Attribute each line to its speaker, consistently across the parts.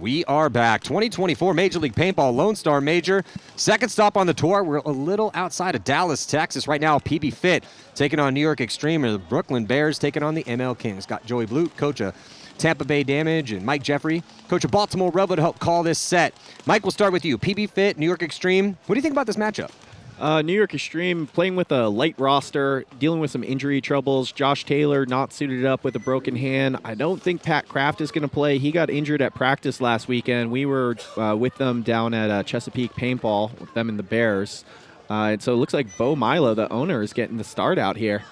Speaker 1: We are back. 2024 Major League Paintball Lone Star Major. Second stop on the tour. We're a little outside of Dallas, Texas. Right now, PBFit taking on New York Xtreme, and the Brooklyn Bears taking on the MLKings. Got Joey Blute, coach of Tampa Bay Damage, and Mike Jeffrey, coach of Baltimore Revo, to help call this set. Mike, we'll start with you. PBFit, New York Xtreme. What do you think about this matchup?
Speaker 2: New York Xtreme playing with a light roster, dealing with some injury troubles. Josh Taylor not suited up with a broken hand. I don't think Pat Kraft is going to play. He got injured at practice last weekend. We were with them down at Chesapeake Paintball, with them and the Bears. And so it looks like Bo Milo, the owner, is getting the start out here.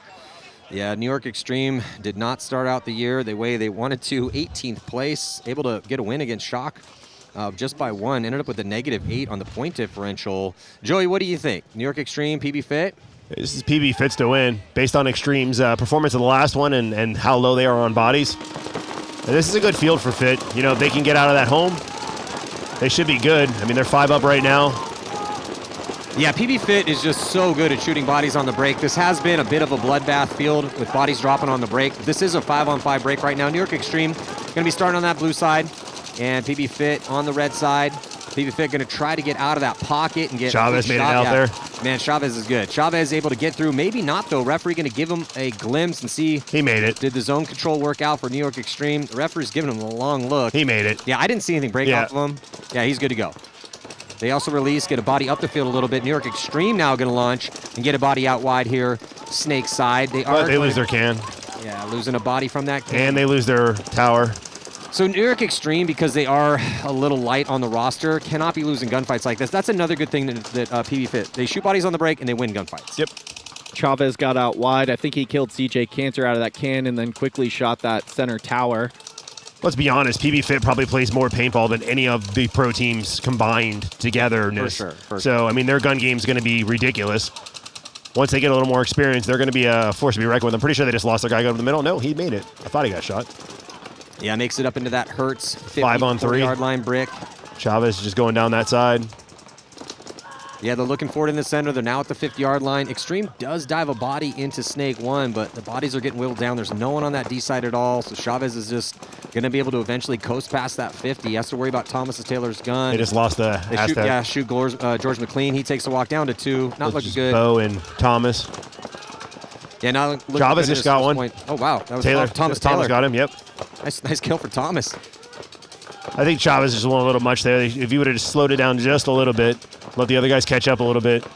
Speaker 1: Yeah, New York Xtreme did not start out the year the way they wanted to. 18th place, able to get a win against Shock. Just by one, ended up with a -8 on the point differential. Joey, what do you think? New York Xtreme, PBFit?
Speaker 3: This is PBFit's to win, based on Xtreme's performance of the last one and how low they are on bodies. And this is a good field for Fit. You know, if they can get out of that home, they should be good. I mean, they're 5 up right now.
Speaker 1: Yeah, PBFit is just so good at shooting bodies on the break. This has been a bit of a bloodbath field with bodies dropping on the break. This is a 5-on-5 break right now. New York Xtreme going to be starting on that blue side. And PBFit on the red side. PBFit going to try to get out of that pocket and get
Speaker 3: Chavez made it out there.
Speaker 1: Man, Chavez is good. Chavez able to get through. Maybe not, though. Referee going to give him a glimpse and see.
Speaker 3: He made it.
Speaker 1: Did the zone control work out for New York Xtreme? The referee's giving him a long look.
Speaker 3: He made it.
Speaker 1: Yeah, I didn't see anything break off of him. Yeah, he's good to go. They also release, get a body up the field a little bit. New York Xtreme now going to launch and get a body out wide here. Snake side. They
Speaker 3: lose their can.
Speaker 1: Yeah, losing a body from that can.
Speaker 3: And they lose their tower.
Speaker 1: So New York Xtreme, because they are a little light on the roster, cannot be losing gunfights like this. That's another good thing that PBFit. They shoot bodies on the break and they win gunfights.
Speaker 3: Yep.
Speaker 2: Chavez got out wide. I think he killed CJ Cantor out of that can and then quickly shot that center tower.
Speaker 3: Let's be honest, PBFit probably plays more paintball than any of the pro teams combined together.
Speaker 1: For sure.
Speaker 3: So, I mean, their gun game is going to be ridiculous. Once they get a little more experience, they're going to be a force to be reckoned with. I'm pretty sure they just lost their guy over the middle. No, he made it. I thought he got shot.
Speaker 1: Yeah, makes it up into that Hertz
Speaker 3: 5-on-3
Speaker 1: yard line brick.
Speaker 3: Chavez just going down that side.
Speaker 1: Yeah, they're looking for it in the center. They're now at the 50-yard line. Xtreme does dive a body into Snake 1, but the bodies are getting whittled down. There's no one on that D side at all, so Chavez is just going to be able to eventually coast past that 50. He has to worry about Thomas Taylor's gun.
Speaker 3: They just lost the
Speaker 1: shoot George McLean. He takes a walk down to 2. Not looking good.
Speaker 3: Bo and Thomas.
Speaker 1: Yeah, now
Speaker 3: Chavez just got one.
Speaker 1: Point. Oh, wow. That was
Speaker 3: Taylor.
Speaker 1: Thomas
Speaker 3: Thomas got him, yep.
Speaker 1: Nice kill for Thomas.
Speaker 3: I think Chavez just went a little much there. If you would have just slowed it down just a little bit, let the other guys catch up a little bit.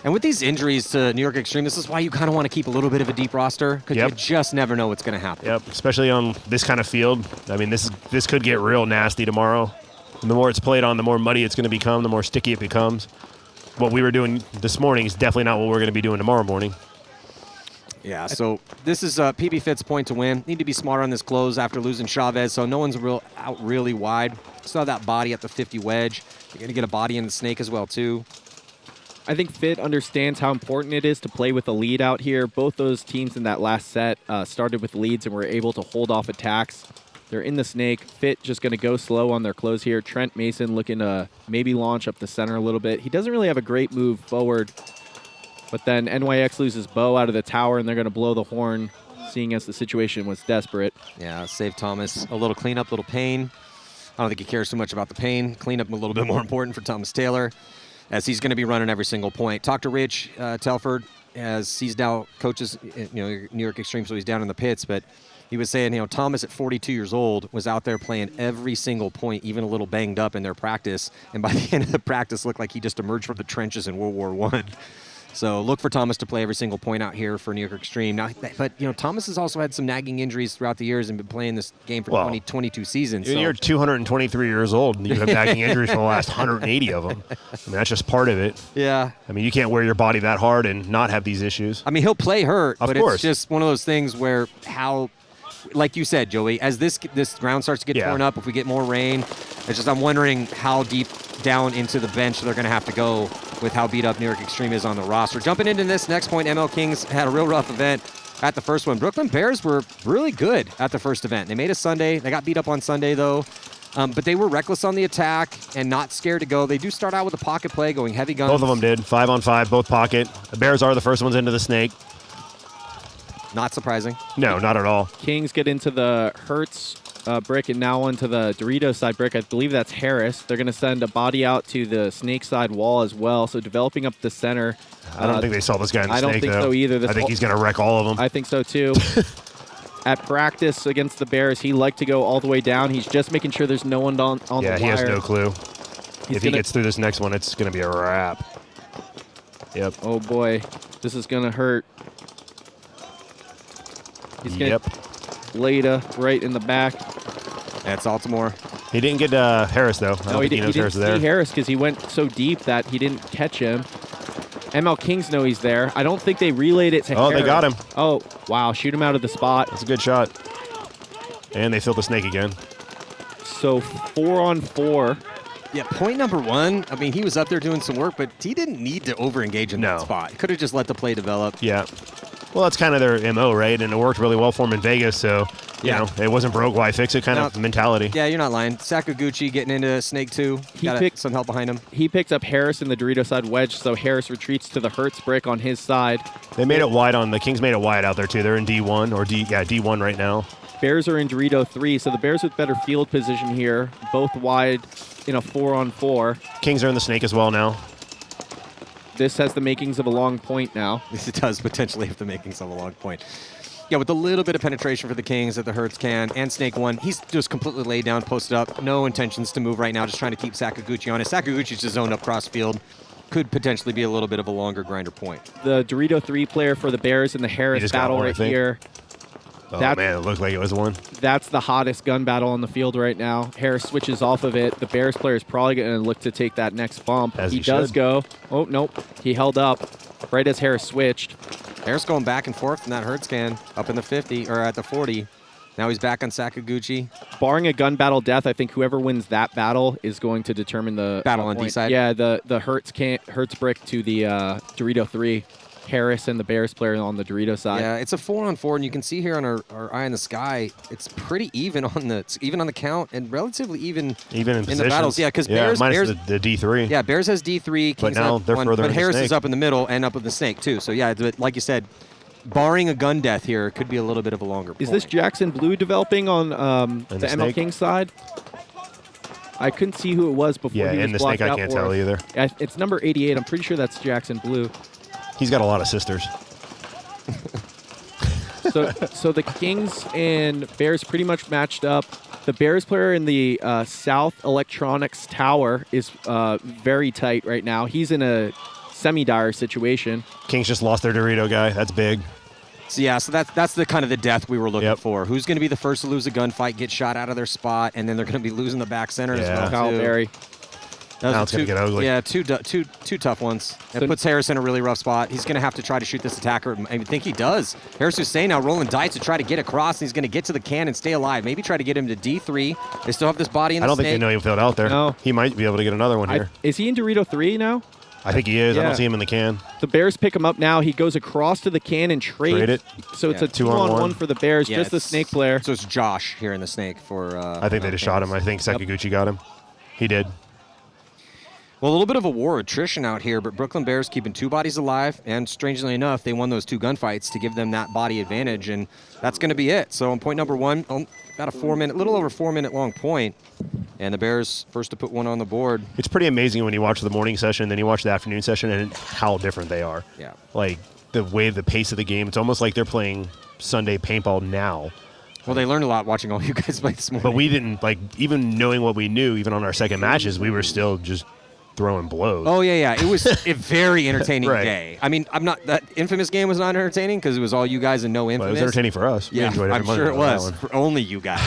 Speaker 1: And with these injuries to New York Xtreme, this is why you kind of want to keep a little bit of a deep roster, because you just never know what's going to happen.
Speaker 3: Yep, especially on this kind of field. I mean, this could get real nasty tomorrow. And the more it's played on, the more muddy it's going to become, the more sticky it becomes. What we were doing this morning is definitely not what we're going to be doing tomorrow morning.
Speaker 1: Yeah, so this is PBFit's point to win. Need to be smart on this close after losing Chavez, so no one's out really wide. Saw that body at the 50 wedge. You're going to get a body in the Snake as well, too.
Speaker 2: I think Fit understands how important it is to play with a lead out here. Both those teams in that last set started with leads and were able to hold off attacks. They're in the Snake. Fit just going to go slow on their close here. Trent Mason looking to maybe launch up the center a little bit. He doesn't really have a great move forward. But then NYX loses Bo out of the tower, and they're going to blow the horn, seeing as the situation was desperate.
Speaker 1: Yeah, save Thomas. A little cleanup, little pain. I don't think he cares too much about the pain. Cleanup a little bit more important for Thomas Taylor, as he's going to be running every single point. Talk to Rich Telford, as he's now coaches, New York Xtreme, so he's down in the pits. But he was saying, Thomas at 42 years old was out there playing every single point, even a little banged up in their practice. And by the end of the practice, looked like he just emerged from the trenches in World War I. So look for Thomas to play every single point out here for New York Xtreme. Now, but Thomas has also had some nagging injuries throughout the years and been playing this game for 22 seasons.
Speaker 3: You're 223 years old and you've had nagging injuries for the last 180 of them. I mean, that's just part of it.
Speaker 1: Yeah.
Speaker 3: I mean, you can't wear your body that hard and not have these issues.
Speaker 1: I mean, he'll play hurt, but
Speaker 3: course.
Speaker 1: It's just one of those things where like you said, Joey, as this ground starts to get torn up, if we get more rain, it's just I'm wondering how deep down into the bench they're going to have to go with how beat up New York Xtreme is on the roster. Jumping into this next point, MLKings had a real rough event at the first one. Brooklyn Bears were really good at the first event. They made a Sunday. They got beat up on Sunday, though. But they were reckless on the attack and not scared to go. They do start out with a pocket play, going heavy guns.
Speaker 3: Both of them did. 5-on-5, both pocket. The Bears are the first ones into the Snake.
Speaker 1: Not surprising.
Speaker 3: No, not at all.
Speaker 2: Kings get into the Hertz brick and now onto the Doritos side brick. I believe that's Harris. They're going to send a body out to the snake side wall as well. So developing up the center.
Speaker 3: I don't think they saw this guy in the
Speaker 2: I
Speaker 3: snake,
Speaker 2: don't think
Speaker 3: though.
Speaker 2: so either.
Speaker 3: I think he's going to wreck all of them.
Speaker 2: I think so too. At practice against the Bears, he liked to go all the way down. He's just making sure there's no one on the wire.
Speaker 3: Yeah, he has no clue.
Speaker 2: He's
Speaker 3: If he gets through this next one, it's going to be a wrap. Yep.
Speaker 2: Oh boy, this is going to hurt. He's going to Leda right in the back.
Speaker 1: That's Altimore.
Speaker 3: He didn't get Harris, though. I don't think he knows
Speaker 2: didn't
Speaker 3: Harris
Speaker 2: see
Speaker 3: is there.
Speaker 2: Harris because he went so deep that he didn't catch him. MLKings know he's there. I don't think they relayed it to Harris.
Speaker 3: Oh, they got him.
Speaker 2: Oh, wow. Shoot him out of the spot.
Speaker 3: That's a good shot. And they filled the snake again.
Speaker 2: So 4-on-4.
Speaker 1: Yeah, point number one, I mean, he was up there doing some work, but he didn't need to over-engage in that
Speaker 3: No.
Speaker 1: spot. He could have just let the play develop.
Speaker 3: Yeah. Well, that's kind of their MO, right? And it worked really well for him in Vegas, so, you
Speaker 1: Yeah.
Speaker 3: know, it wasn't broke, why fix it kind of mentality.
Speaker 1: Yeah, you're not lying. Sakaguchi getting into Snake 2.
Speaker 2: He
Speaker 1: Got
Speaker 2: picked-
Speaker 1: some help behind him.
Speaker 2: He picks up Harris in the Dorito side wedge, so Harris retreats to the Hertz brick on his side.
Speaker 3: They made it wide the Kings made it wide out there, too. They're in D1, or D1 right now.
Speaker 2: Bears are in Dorito 3, so the Bears with better field position here, both wide in a 4-on-4.
Speaker 3: Kings are in the snake as well now.
Speaker 2: This has the makings of a long point now.
Speaker 1: It does potentially have the makings of a long point. Yeah, with a little bit of penetration for the Kings that the Hertz can, and Snake 1, he's just completely laid down, posted up. No intentions to move right now, just trying to keep Sakaguchi on it. Sakaguchi's just zoned up cross field. Could potentially be a little bit of a longer grinder point.
Speaker 2: The Dorito 3 player for the Bears in the Harris
Speaker 3: just got
Speaker 2: battle
Speaker 3: one, I
Speaker 2: right
Speaker 3: think.
Speaker 2: here.
Speaker 3: Oh,
Speaker 2: That's-
Speaker 3: man, it looked like it was one.
Speaker 2: That's the hottest gun battle on the field right now. Harris switches off of it. The Bears player is probably going to look to take that next bump.
Speaker 3: As
Speaker 2: he
Speaker 3: he
Speaker 2: does
Speaker 3: should.
Speaker 2: go. Oh, nope. He held up right as Harris switched.
Speaker 1: Harris going back and forth in that Hertz can, up in the 50, or at the 40. Now he's back on Sakaguchi.
Speaker 2: Barring a gun battle death, I think whoever wins that battle is going to determine the
Speaker 1: Battle on
Speaker 2: point.
Speaker 1: D side?
Speaker 2: Yeah, the Hertz brick to the Dorito 3. Harris and the Bears player on the Dorito side.
Speaker 1: Yeah, it's a 4-on-4, and you can see here on our eye in the sky, it's pretty even on the count, and relatively even
Speaker 3: Even in
Speaker 1: the
Speaker 3: positions.
Speaker 1: battles. Yeah, because
Speaker 3: minus
Speaker 1: Bears
Speaker 3: the D3.
Speaker 1: yeah, Bears has D3, Kings
Speaker 3: But now
Speaker 1: have
Speaker 3: they're
Speaker 1: 1,
Speaker 3: further
Speaker 1: but
Speaker 3: in the
Speaker 1: Harris
Speaker 3: snake.
Speaker 1: is up in the middle and up with the Snake too. So yeah, like you said, barring a gun death here, it could be a little bit of a longer
Speaker 2: Is
Speaker 1: point.
Speaker 2: this Jackson Blue developing on the
Speaker 3: the
Speaker 2: ML
Speaker 3: snake?
Speaker 2: King side? I couldn't see who it was before
Speaker 3: Yeah,
Speaker 2: he was
Speaker 3: in the
Speaker 2: blocked
Speaker 3: snake, I
Speaker 2: out
Speaker 3: can't
Speaker 2: for
Speaker 3: tell
Speaker 2: us.
Speaker 3: either.
Speaker 2: It's number 88. I'm pretty sure that's Jackson Blue.
Speaker 3: He's got a lot of sisters.
Speaker 2: So the Kings and Bears pretty much matched up. The Bears player in the South Electronics Tower is very tight right now. He's in a semi-dire situation.
Speaker 3: Kings just lost their Dorito guy. That's big.
Speaker 1: So yeah, so that's the kind of the death we were looking
Speaker 3: Yep.
Speaker 1: for. Who's going to be the first to lose a gunfight, get shot out of their spot, and then they're going to be losing the back center as
Speaker 3: Yeah.
Speaker 1: well
Speaker 2: Kyle
Speaker 1: too.
Speaker 2: Berry.
Speaker 1: Those
Speaker 3: Now
Speaker 1: are
Speaker 3: it's gonna
Speaker 1: two-
Speaker 3: get ugly.
Speaker 1: Yeah, two tough ones. It
Speaker 2: So-
Speaker 1: puts Harris in a really rough spot. He's going to have to try to shoot this attacker. I think he does. Harris Hussein now rolling dice to try to get across, and he's going to get to the can and stay alive. Maybe try to get him to D3. They still have this body in the
Speaker 3: I don't think
Speaker 1: snake.
Speaker 3: they know he filled out there.
Speaker 2: No.
Speaker 3: He might be able to get another one here.
Speaker 2: Is he in Dorito 3 now?
Speaker 3: I think he is. I
Speaker 2: Yeah.
Speaker 3: don't see him in the can.
Speaker 2: The Bears pick him up now. He goes across to the can and trades.
Speaker 3: Trade it.
Speaker 2: So it's
Speaker 1: Yeah.
Speaker 2: a 2-on-1 for the Bears,
Speaker 1: Yeah,
Speaker 2: just the
Speaker 1: it's-
Speaker 2: snake player.
Speaker 1: So it's Josh here in the snake for.
Speaker 3: I think they just shot him. I think Sakaguchi got him. He did.
Speaker 1: Well, a little bit of a war attrition out here, but Brooklyn Bears keeping 2 bodies alive, and strangely enough, they won those 2 gunfights to give them that body advantage, and that's going to be it. So on point number 1, about a little over 4-minute long point, and the Bears first to put one on the board.
Speaker 3: It's pretty amazing when you watch the morning session, then you watch the afternoon session, and how different they are.
Speaker 1: Yeah.
Speaker 3: Like the pace of the game. It's almost like they're playing Sunday paintball now.
Speaker 1: Well, they learned a lot watching all you guys play this morning.
Speaker 3: But we didn't, even knowing what we knew, even on our second matches, we were still just throwing blows.
Speaker 1: Oh, yeah. It was a very entertaining
Speaker 3: Right.
Speaker 1: day. I mean, that Infamous game was not entertaining because it was all you guys and no
Speaker 3: But it
Speaker 1: Infamous.
Speaker 3: was entertaining for us. We
Speaker 1: Yeah,
Speaker 3: enjoyed every
Speaker 1: I'm
Speaker 3: minute
Speaker 1: sure it
Speaker 3: of that
Speaker 1: was.
Speaker 3: one.
Speaker 1: For only you guys,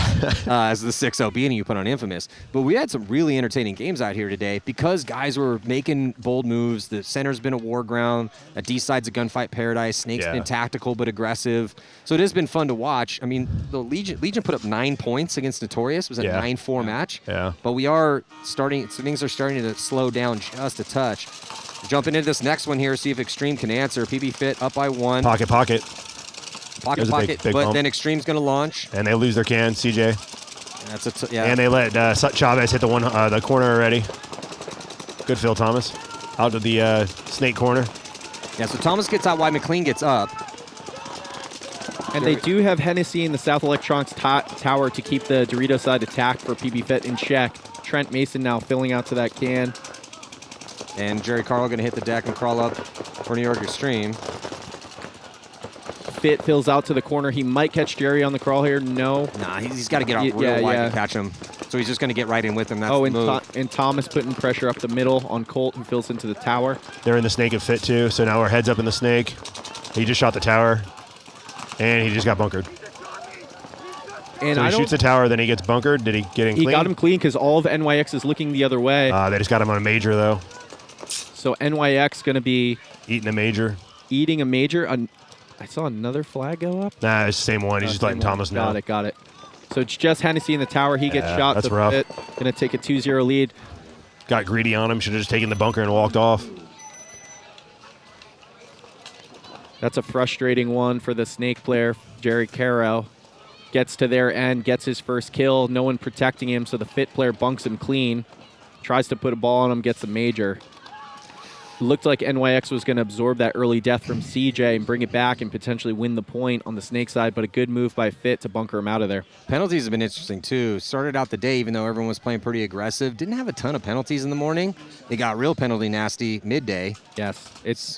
Speaker 1: as the 6-0 being you put on Infamous. But we had some really entertaining games out here today because guys were making bold moves. The center's been a war ground. A D side's a gunfight paradise. Snake's
Speaker 3: Yeah.
Speaker 1: been tactical but aggressive. So it has been fun to watch. I mean, the Legion put up 9 points against Notorious. It was a
Speaker 3: Yeah.
Speaker 1: 9-4 match.
Speaker 3: Yeah.
Speaker 1: But we are starting. So things are starting to slow down just a touch. Jumping into this next one here, see if Xtreme can answer. PBFit up by 1.
Speaker 3: Pocket.
Speaker 1: Pocket,
Speaker 3: There's a big
Speaker 1: but
Speaker 3: bump.
Speaker 1: then Xtreme's going to launch.
Speaker 3: And they lose their can, CJ.
Speaker 1: That's yeah.
Speaker 3: And they let Chavez hit the corner already. Good Phil Thomas. Out to the snake corner.
Speaker 1: Yeah, so Thomas gets out while McLean gets up.
Speaker 2: And they do have Hennessy in the South Electronics tower to keep the Dorito side attack for PBFit in check. Trent Mason now filling out to that can.
Speaker 1: And Jerry Carl going to hit the deck and crawl up for New York Xtreme.
Speaker 2: Fit fills out to the corner. He might catch Jerry on the crawl here. No.
Speaker 1: Nah, he's got to get out real wide to catch him. So he's just going to get right in with him. That's the move.
Speaker 2: And Thomas putting pressure up the middle on Colt, who fills into the tower.
Speaker 3: They're in the snake of Fit, too, so now we're heads up in the snake. He just shot the tower, and he just got bunkered.
Speaker 2: And
Speaker 3: so he shoots the tower, then he gets bunkered. Did he get him clean?
Speaker 2: He got him clean because all of NYX is looking the other way.
Speaker 3: They just got him on a major, though.
Speaker 2: So NYX going to be...
Speaker 3: Eating a major.
Speaker 2: Eating a major. I saw another flag go up.
Speaker 3: Nah, it's the same one. He's just letting Thomas know.
Speaker 2: Got it. So it's just Hennessy in the tower. He gets shot.
Speaker 3: That's rough.
Speaker 2: Going to take a 2-0 lead.
Speaker 3: Got greedy on him. Should have just taken the bunker and walked off.
Speaker 2: That's a frustrating one for the snake player, Jerry Caro. Gets to their end, gets his first kill. No one protecting him, so the Fit player bunks him clean. Tries to put a ball on him, gets a major. Looked like NYX was going to absorb that early death from CJ and bring it back and potentially win the point on the snake side, but a good move by Fit to bunker him out of there.
Speaker 1: Penalties have been interesting, too. Started out the day, even though everyone was playing pretty aggressive. Didn't have a ton of penalties in the morning. They got real penalty nasty midday.
Speaker 2: Yes.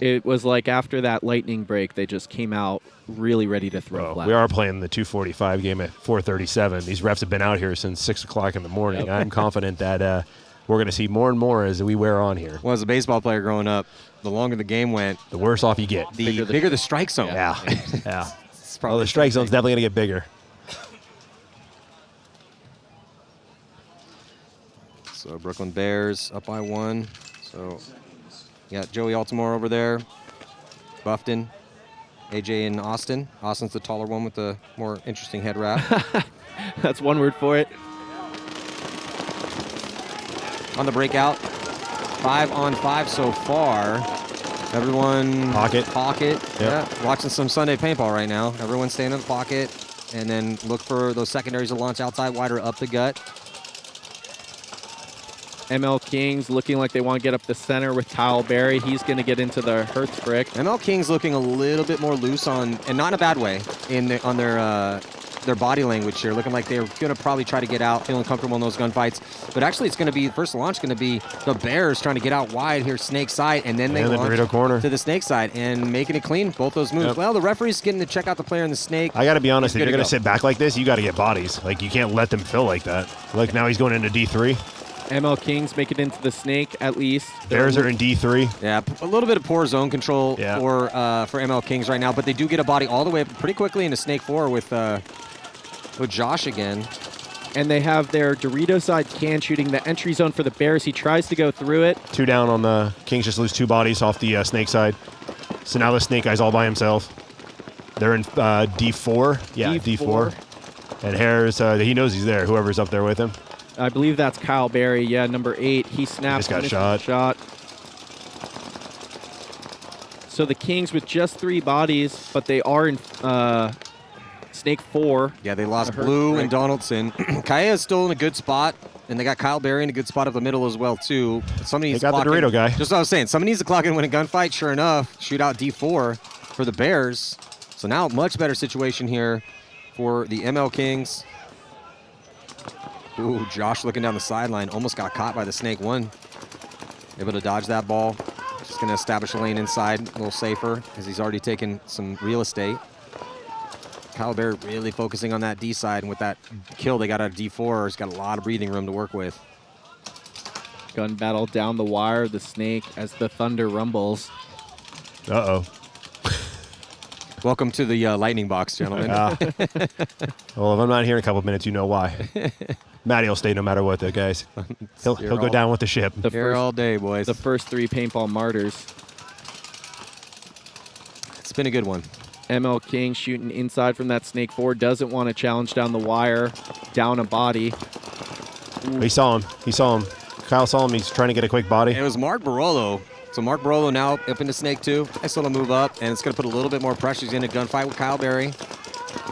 Speaker 2: It was like after that lightning break, they just came out really ready to throw flat.
Speaker 3: We are playing the 2:45 game at 4:37. These refs have been out here since 6 o'clock in the morning. Yep. I'm confident that we're going to see more and more as we wear on here.
Speaker 1: Well, as a baseball player growing up, the longer the game went,
Speaker 3: the worse off you get.
Speaker 1: The bigger the strike zone.
Speaker 3: Yeah. Well, the strike zone's definitely going to get bigger.
Speaker 1: So Brooklyn Bears up by 1. So you got Joey Altamore over there, Buffton, AJ and Austin. Austin's the taller one with the more interesting head wrap.
Speaker 2: That's one word for it.
Speaker 1: On the breakout, 5-on-5 so far. Everyone
Speaker 3: pocket.
Speaker 1: Yep. Yeah, watching some Sunday paintball right now. Everyone staying in the pocket, and then look for those secondaries to launch outside wider up the gut.
Speaker 2: MLKings looking like they want to get up the center with Kyle Berry. He's going to get into the Hertz brick.
Speaker 1: MLKings looking a little bit more loose on, and not in a bad way, on their body language here, looking like they're going to probably try to get out, feeling comfortable in those gunfights. But actually, it's going to be, first launch going to be the Bears trying to get out wide here, snake side, and then they launch to the snake side and making it clean, both those moves. Yep. Well, the referee's getting to check out the player in the snake.
Speaker 3: I got to be honest, if you're going to sit back like this, you got to get bodies. Like, you can't let them fill like that. Like, now he's going into D3.
Speaker 2: MLKings make it into the snake, at least.
Speaker 3: Bears are in D3.
Speaker 1: Yeah, a little bit of poor zone control for MLKings right now, but they do get a body all the way up pretty quickly into snake 4 with Josh again.
Speaker 2: And they have their Dorito side can shooting the entry zone for the Bears. He tries to go through it.
Speaker 3: 2 down on the Kings, just lose 2 bodies off the snake side. So now the snake guy's all by himself. They're in D4. Yeah, D4. And Harris, he knows he's there, whoever's up there with him.
Speaker 2: I believe that's Kyle Berry. Yeah, number 8. He snapped.
Speaker 3: He just got
Speaker 2: shot. So the Kings with just 3 bodies, but they are in snake 4.
Speaker 1: Yeah, they lost Blue and Donaldson. Kaya is still in a good spot, and they got Kyle Berry in a good spot up the middle as well, too. Somebody needs
Speaker 3: to clock the Dorito guy.
Speaker 1: Just what I was saying. Somebody needs to clock in when a gunfight. Sure enough, shoot out D4 for the Bears. So now much better situation here for the MLKings. Ooh, Josh looking down the sideline. Almost got caught by the snake 1. Able to dodge that ball. Just going to establish a lane inside a little safer because he's already taken some real estate. Kyle Berry really focusing on that D side, and with that kill they got out of D4, he's got a lot of breathing room to work with.
Speaker 2: Gun battle down the wire, the snake as the thunder rumbles.
Speaker 3: Uh-oh.
Speaker 1: Welcome to the lightning box, gentlemen.
Speaker 3: Well, if I'm not here in a couple of minutes, you know why. Matty will stay no matter what, though, guys. He'll go down with the ship.
Speaker 1: Here all day, boys.
Speaker 2: The first 3 paintball martyrs.
Speaker 1: It's been a good one.
Speaker 2: MLKings shooting inside from that snake 4. Doesn't want to challenge down the wire. Down a body.
Speaker 3: He saw him. Kyle saw him. He's trying to get a quick body.
Speaker 1: It was Mark Barolo. So Mark Barolo now up into snake 2. Nice little move up, and it's going to put a little bit more pressure. He's in a gunfight with Kyle Berry.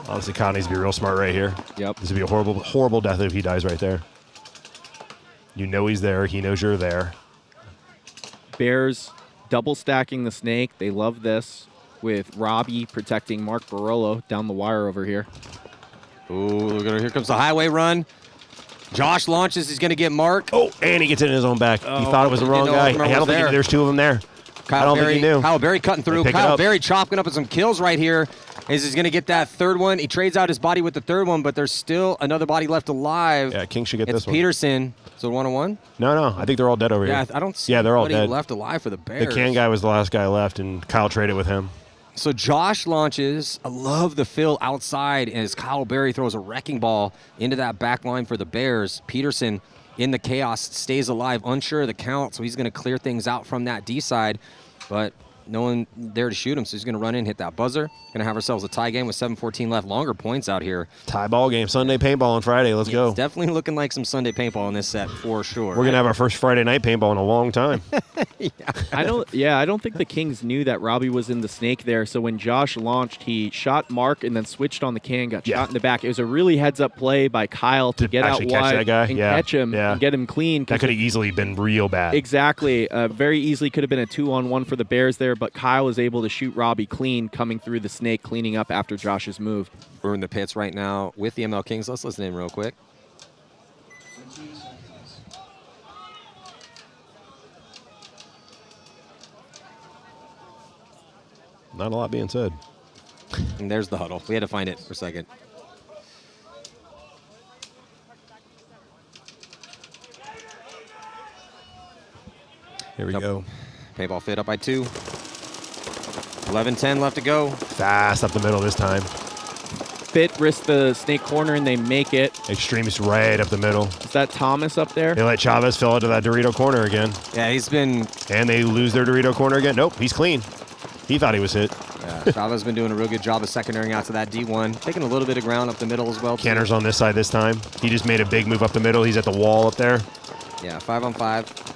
Speaker 3: Honestly, Kyle needs to be real smart right here.
Speaker 2: Yep.
Speaker 3: This would be a horrible, horrible death if he dies right there. You know he's there. He knows you're there.
Speaker 2: Bears double stacking the snake. They love this. with Robbie protecting Mark Barolo down the wire over here.
Speaker 1: Ooh, here comes the highway run. Josh launches. He's going to get Mark.
Speaker 3: Oh, and he gets it in his own back. He thought it was the wrong guy. I don't think there's two of them there. I don't think he knew.
Speaker 1: Kyle Berry cutting through. Kyle Berry chopping up with some kills right here. He's going to get that third one. He trades out his body with the third one, but there's still another body left alive.
Speaker 3: Yeah, King should get this one.
Speaker 1: It's Peterson. So 1-on-1?
Speaker 3: No. I think they're all dead over here.
Speaker 1: I don't see
Speaker 3: they're all
Speaker 1: anybody
Speaker 3: dead.
Speaker 1: left alive for the Bears.
Speaker 3: The can guy was the last guy left, and Kyle traded with him.
Speaker 1: So Josh launches. I love the fill outside as Kyle Berry throws a wrecking ball into that back line for the Bears. Peterson in the chaos stays alive, unsure of the count, so he's going to clear things out from that D side. But no one there to shoot him, so he's going to run in, hit that buzzer. Going to have ourselves a tie game with 7:14 left. Longer points out here.
Speaker 3: Tie ball game. Sunday paintball on Friday. Let's go.
Speaker 1: It's definitely looking like some Sunday paintball in this set for sure.
Speaker 3: We're going to have our first Friday night paintball in a long time.
Speaker 2: I don't think the Kings knew that Robbie was in the snake there. So when Josh launched, he shot Mark and then switched on the can, got shot in the back. It was a really heads-up play by Kyle to get out
Speaker 3: catch
Speaker 2: wide
Speaker 3: that guy.
Speaker 2: and catch him and get him clean.
Speaker 3: That could have easily been real bad.
Speaker 2: Exactly. Very easily could have been a 2-on-1 for the Bears there, but Kyle was able to shoot Robbie clean, coming through the snake, cleaning up after Josh's move.
Speaker 1: We're in the pits right now with the MLKings. Let's listen in real quick.
Speaker 3: Not a lot being said.
Speaker 1: And there's the huddle. We had to find it for a second.
Speaker 3: Here we go.
Speaker 1: Paintball fit up by 2. 11-10 left to go.
Speaker 3: Fast up the middle this time.
Speaker 2: Fit risked the snake corner and they make it.
Speaker 3: Extreme's right up the middle.
Speaker 2: Is that Thomas up there?
Speaker 3: They let Chavez fill into that Dorito corner again.
Speaker 1: Yeah, he's been...
Speaker 3: And they lose their Dorito corner again. Nope, he's clean. He thought he was hit.
Speaker 1: Yeah, Chavez been doing a real good job of secondarying out to that D1. Taking a little bit of ground up the middle as well.
Speaker 3: Canner's on this side this time. He just made a big move up the middle. He's at the wall up there.
Speaker 1: Yeah, 5-on-5.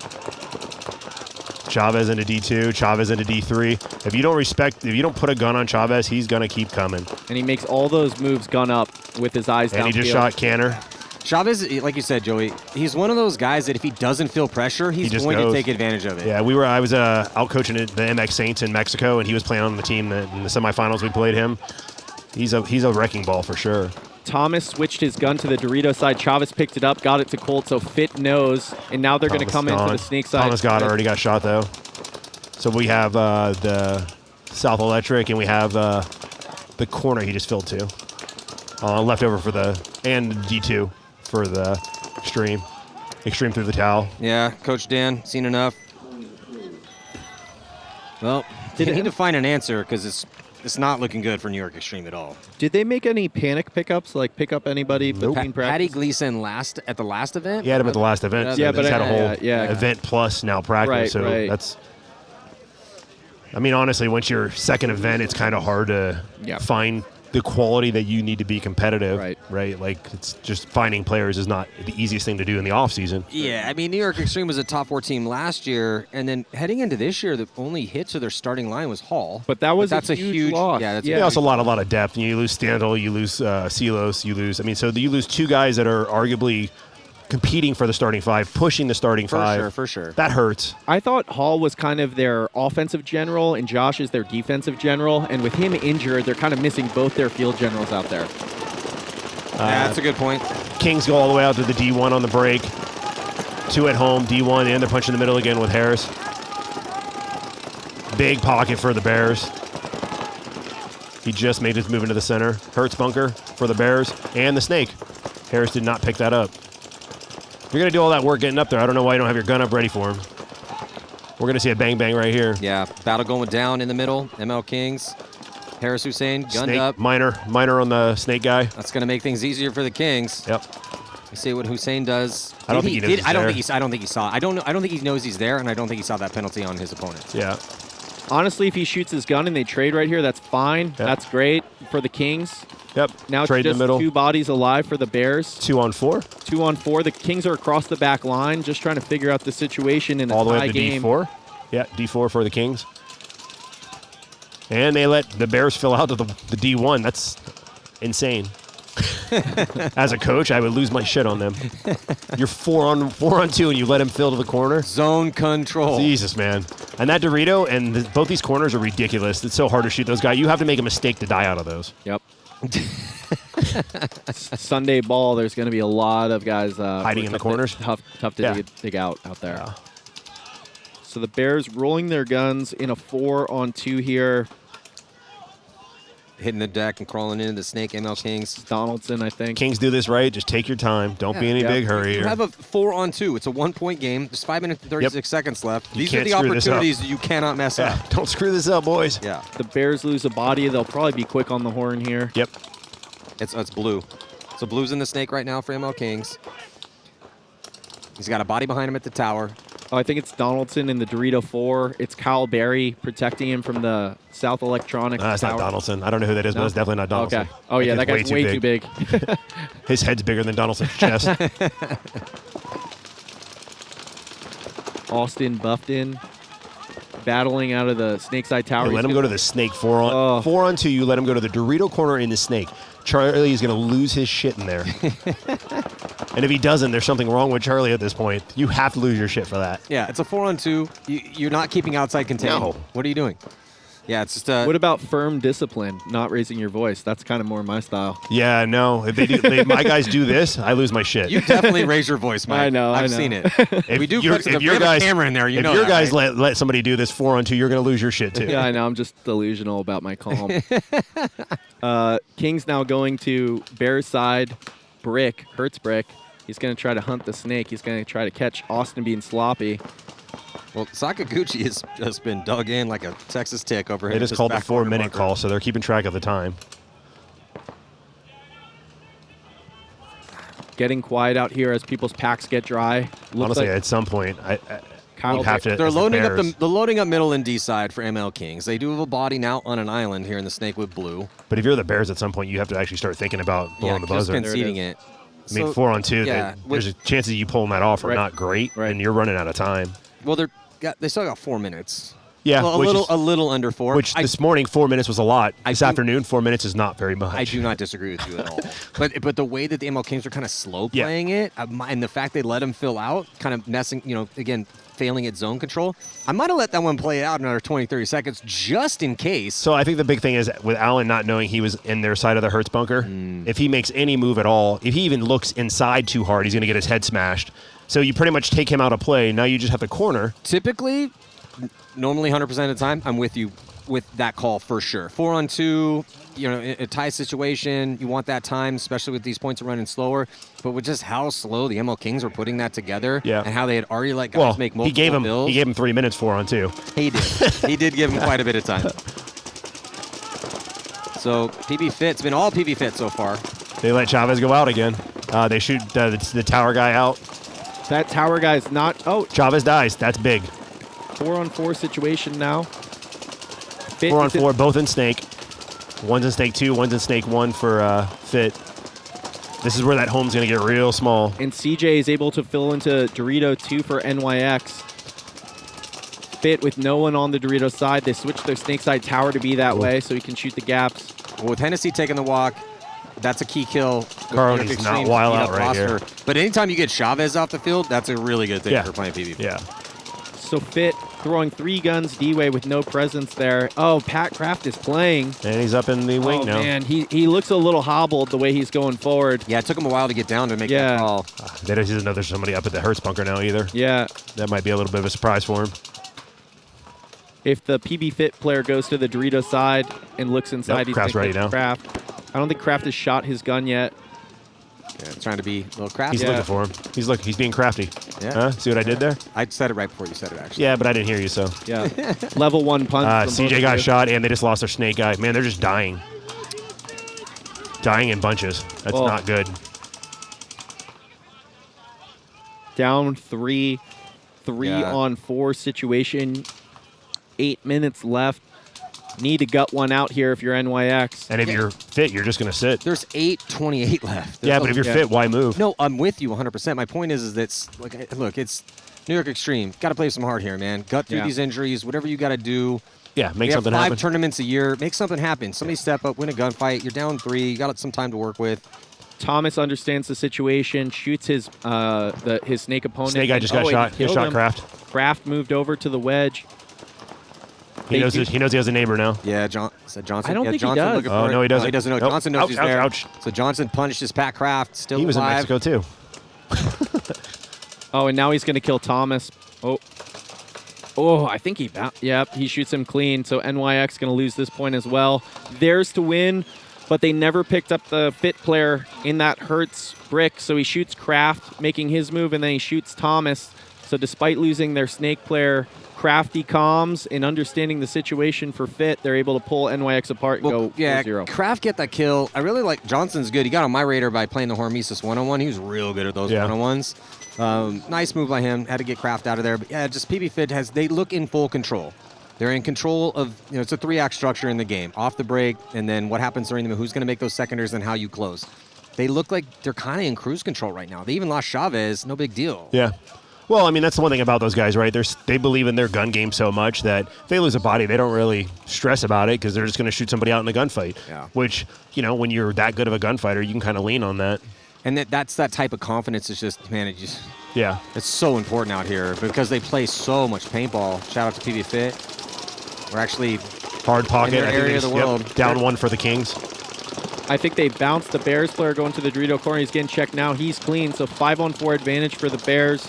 Speaker 3: Chavez into D2, Chavez into D3. If you don't put a gun on Chavez, he's going to keep coming.
Speaker 2: And he makes all those moves gun up with his eyes downfield.
Speaker 3: And he just shot Canner.
Speaker 1: Chavez, like you said, Joey, he's one of those guys that if he doesn't feel pressure, he's going to take advantage of it.
Speaker 3: Yeah, I was out coaching the MX Saints in Mexico, and he was playing on the team in the semifinals. We played him. He's a wrecking ball for sure.
Speaker 2: Thomas switched his gun to the Dorito side. Chavez picked it up, got it to Colt, so Fit knows, and now they're going to come into the snake side.
Speaker 3: Thomas already got shot, though. So we have the South Electric, and we have the corner he just filled to. Left over and D2 for the Xtreme. Xtreme through the towel.
Speaker 1: Yeah, Coach Dan, seen enough. Well, they need to find an answer because it's not looking good for New York Xtreme at all.
Speaker 2: Did they make any panic pickups, like pick up anybody between practice?
Speaker 1: Patty Gleason at the last event?
Speaker 3: He had him at the last event.
Speaker 2: Yeah,
Speaker 3: So
Speaker 2: but
Speaker 3: he's had a whole event plus now practice.
Speaker 2: Right.
Speaker 3: That's... I mean, honestly, once your second event, it's kind of hard to find the quality that you need to be competitive. Right? Like, it's just finding players is not the easiest thing to do in the off season.
Speaker 1: Yeah, I mean, New York Xtreme was a top 4 team last year, and then heading into this year, the only hit to their starting line was Hall.
Speaker 2: But that's a huge loss.
Speaker 1: Yeah, that's
Speaker 3: also a lot of depth. You lose Standel, you lose Silos, you lose 2 guys that are arguably competing for the starting 5, pushing the starting 5.
Speaker 1: For sure.
Speaker 3: That hurts.
Speaker 2: I thought Hall was kind of their offensive general and Josh is their defensive general. And with him injured, they're kind of missing both their field generals out there.
Speaker 1: Yeah, that's a good point.
Speaker 3: Kings go all the way out to the D1 on the break. 2 at home, D1, and they're punching the middle again with Harris. Big pocket for the Bears. He just made his move into the center. Hurts bunker for the Bears and the snake. Harris did not pick that up. You're going to do all that work getting up there. I don't know why you don't have your gun up ready for him. We're going to see a bang-bang right here.
Speaker 1: Yeah, battle going down in the middle. MLKings. Harris Hussein, gunned
Speaker 3: snake,
Speaker 1: up.
Speaker 3: Minor on the snake guy.
Speaker 1: That's going to make things easier for the Kings.
Speaker 3: Yep.
Speaker 1: You see what Hussein does.
Speaker 3: I don't think he knows
Speaker 1: I don't think he saw. I don't think he knows he's there, and I don't think he saw that penalty on his opponent.
Speaker 3: Yeah.
Speaker 2: Honestly, if he shoots his gun and they trade right here, that's fine. Yep. That's great for the Kings.
Speaker 3: Yep.
Speaker 2: Now
Speaker 3: trade
Speaker 2: it's just
Speaker 3: in the middle.
Speaker 2: 2 bodies alive for the Bears.
Speaker 3: 2 on 4.
Speaker 2: 2 on 4. The Kings are across the back line, just trying to figure out the situation in a
Speaker 3: all the way
Speaker 2: tie
Speaker 3: up to
Speaker 2: game.
Speaker 3: D4. Yeah, D4 for the Kings. And they let the Bears fill out to the D1. That's insane. As a coach, I would lose my shit on them. You're 4 on 2, and you let him fill to the corner.
Speaker 1: Zone control.
Speaker 3: Jesus, man. And that Dorito and both these corners are ridiculous. It's so hard to shoot those guys. You have to make a mistake to die out of those.
Speaker 2: Yep. Sunday ball, there's going to be a lot of guys
Speaker 3: hiding in the corners.
Speaker 2: Tough to dig out there. Yeah. So the Bears rolling their guns in a 4-on-2 here.
Speaker 1: Hitting the deck and crawling into the snake, MLKings.
Speaker 2: Donaldson, I think.
Speaker 3: Kings do this right. Just take your time. Don't be in any big hurry
Speaker 1: You
Speaker 3: here.
Speaker 1: have a 4-on-2. It's a 1-point game. There's 5 minutes and 36 seconds left. These are the opportunities that you cannot mess up.
Speaker 3: Don't screw this up, boys.
Speaker 1: Yeah.
Speaker 2: The Bears lose a body. They'll probably be quick on the horn here.
Speaker 3: Yep.
Speaker 1: It's blue. So blue's in the snake right now for MLKings. He's got a body behind him at the tower.
Speaker 2: Oh, I think it's Donaldson in the Dorito 4. It's Kyle Berry protecting him from the South Electronics
Speaker 3: That's
Speaker 2: tower.
Speaker 3: not Donaldson. I don't know who that is, but it's definitely not Donaldson.
Speaker 2: Okay. Oh, yeah, that guy's way too big.
Speaker 3: His head's bigger than Donaldson's chest.
Speaker 2: Austin Buffton battling out of the snake side tower.
Speaker 3: Let him go to the snake 4-on-2. You let him go to the Dorito corner in the snake. Charlie is going to lose his shit in there. And if he doesn't, there's something wrong with Charlie at this point. You have to lose your shit for that.
Speaker 1: Yeah, it's a 4-on-2. You're not keeping outside contain.
Speaker 3: No.
Speaker 1: What are you doing? Yeah, it's just
Speaker 2: What about firm discipline, not raising your voice? That's kind of more my style.
Speaker 3: Yeah, no. If they do, my guys do this, I lose my shit.
Speaker 1: You definitely raise your voice, Mike.
Speaker 2: I know.
Speaker 1: I've seen it.
Speaker 3: If
Speaker 1: we do
Speaker 3: your
Speaker 1: put if you have a camera in there, you know
Speaker 3: If your
Speaker 1: that,
Speaker 3: guys
Speaker 1: right?
Speaker 3: let somebody do this 4-on-2, you're going to lose your shit too.
Speaker 2: Yeah, I know. I'm just delusional about my calm. King's now going to Bears side. Brick, Hertz Brick. He's going to try to hunt the snake. He's going to try to catch Austin being sloppy.
Speaker 1: Well, Sakaguchi has just been dug in like a Texas tick over here.
Speaker 3: They just called the 4-minute call, so they're keeping track of the time.
Speaker 2: Getting quiet out here as people's packs get dry.
Speaker 3: Honestly, at some point, I would have to.
Speaker 1: They're loading up
Speaker 3: Bears.
Speaker 1: the loading up middle and D side for MLKings. They do have a body now on an island here in the snake with blue.
Speaker 3: But if you're the Bears at some point, you have to actually start thinking about blowing the
Speaker 1: just
Speaker 3: buzzer.
Speaker 1: conceding it.
Speaker 3: I mean, 4-on-2,
Speaker 1: yeah,
Speaker 3: there's a chances you pulling that off are not great, and you're running out of time.
Speaker 1: Well, they still got 4 minutes.
Speaker 3: Yeah,
Speaker 1: well, a little under 4.
Speaker 3: Which this morning, 4 minutes was a lot. This afternoon, 4 minutes is not very much.
Speaker 1: I do not disagree with you at all. But the way that the MLKings are kind of slow playing it, and the fact they let him fill out, kind of messing, again, failing at zone control, I might have let that one play out another 20, 30 seconds just in case.
Speaker 3: So I think the big thing is with Allen not knowing he was in their side of the Hertz bunker, if he makes any move at all, if he even looks inside too hard, he's going to get his head smashed. So you pretty much take him out of play. Now you just have the corner.
Speaker 1: Typically, normally 100% of the time, I'm with you with that call for sure. 4-on-2, in a tie situation, you want that time, especially with these points running slower. But with just how slow the MLKings were putting that together, and how they had already let guys make multiple builds.
Speaker 3: He gave him 3 minutes 4-on-2.
Speaker 1: He did. He did give him quite a bit of time. So PBFit's been all PBFit so far.
Speaker 3: They let Chavez go out again. They shoot the tower guy out.
Speaker 2: That tower guy's not. Oh,
Speaker 3: Chavez dies. That's big.
Speaker 2: 4-on-4 situation now.
Speaker 3: 4-on-4, both in snake. One's in snake 2, one's in snake 1 for Fit. This is where that home's going to get real small.
Speaker 2: And CJ is able to fill into Dorito 2 for NYX. Fit with no one on the Dorito side. They switched their snake side tower to be that way so he can shoot the gaps.
Speaker 1: Well, with Hennessy taking the walk, that's a key kill.
Speaker 3: Carly's not wild out right here.
Speaker 1: But anytime you get Chavez off the field, that's a really good thing for playing PBFit.
Speaker 3: Yeah.
Speaker 2: So Fit throwing 3 guns D-way with no presence there. Oh, Pat Kraft is playing.
Speaker 3: And he's up in the wing now.
Speaker 2: Man, he looks a little hobbled the way he's going forward.
Speaker 1: Yeah, it took him a while to get down to make that call.
Speaker 3: They don't see there's somebody up at the Hertz bunker now either.
Speaker 2: Yeah.
Speaker 3: That might be a little bit of a surprise for him.
Speaker 2: If the PBFit player goes to the Dorito side and looks inside, he's
Speaker 3: Kraft's ready now.
Speaker 2: Kraft. I don't think Kraft has shot his gun yet.
Speaker 1: Yeah, trying to be a little crafty.
Speaker 3: He's looking for him. He's being crafty.
Speaker 1: Yeah.
Speaker 3: Huh? See what I did there?
Speaker 1: I said it right before you said it, actually.
Speaker 3: Yeah, but I didn't hear you, so.
Speaker 2: Yeah. Level 1 punch.
Speaker 3: CJ got shot, and they just lost their snake guy. Man, they're just dying. Dying in bunches. That's not good.
Speaker 2: Down 3. 3-on-4 situation. 8 minutes left. Need to gut one out here if you're NYX.
Speaker 3: And if you're Fit, you're just going to sit.
Speaker 1: There's 8:28 left.
Speaker 3: But if you're Fit, why move?
Speaker 1: No, I'm with you 100%. My point is that, look, it's New York Xtreme. Got to play some hard here, man. Gut through these injuries, whatever you got to do.
Speaker 3: Yeah, make something
Speaker 1: happen.
Speaker 3: happen.
Speaker 1: 5 tournaments a year. Make something happen. Somebody step up, win a gunfight. You're down 3. You got some time to work with.
Speaker 2: Thomas understands the situation, shoots his snake opponent.
Speaker 3: Snake guy just got shot. He shot Kraft.
Speaker 2: Kraft moved over to the wedge.
Speaker 3: He knows he has a neighbor now.
Speaker 1: Yeah, Johnson.
Speaker 2: I don't think
Speaker 1: Johnson
Speaker 2: he does.
Speaker 3: Oh, no, he doesn't.
Speaker 1: He doesn't know.
Speaker 3: Nope.
Speaker 1: Johnson knows
Speaker 3: Ouch,
Speaker 1: he's
Speaker 3: ouch,
Speaker 1: there.
Speaker 3: ouch.
Speaker 1: So Johnson punishes Pat Kraft. Still
Speaker 3: He was in
Speaker 1: alive.
Speaker 3: Mexico, too.
Speaker 2: Oh, and now he's going to kill Thomas. Oh, I think he yep, he shoots him clean. So NYX going to lose this point as well. Theirs to win, but they never picked up the Fit player in that Hertz brick. So he shoots Kraft, making his move, and then he shoots Thomas. So despite losing their Snake player, Crafty comms and understanding the situation for Fit, they're able to pull NYX apart and go 0-0.
Speaker 1: Kraft get that kill. I really like Johnson's good. He got on my radar by playing the Hormesis one-on-one. He was real good at those one-on-ones. Nice move by him. Had to get Kraft out of there. But yeah, just PBFit they look in full control. They're in control of, it's a 3-act structure in the game. Off the break, and then what happens during the move, who's going to make those secondaries and how you close. They look like they're kind of in cruise control right now. They even lost Chavez. No big deal.
Speaker 3: Yeah. Well, I mean, that's the one thing about those guys, right? They believe in their gun game so much that if they lose a body, they don't really stress about it because they're just going to shoot somebody out in a gunfight.
Speaker 1: Yeah.
Speaker 3: Which, when you're that good of a gunfighter, you can kind of lean on that.
Speaker 1: And that's that type of confidence. It's just, man, it's so important out here because they play so much paintball. Shout out to PBFit. We're actually
Speaker 3: hard pocket.
Speaker 1: in their area of the world.
Speaker 3: Down one for the Kings.
Speaker 2: I think they bounced the Bears player going to the Dorito corner. He's getting checked now. He's clean, so 5-on-4 advantage for the Bears.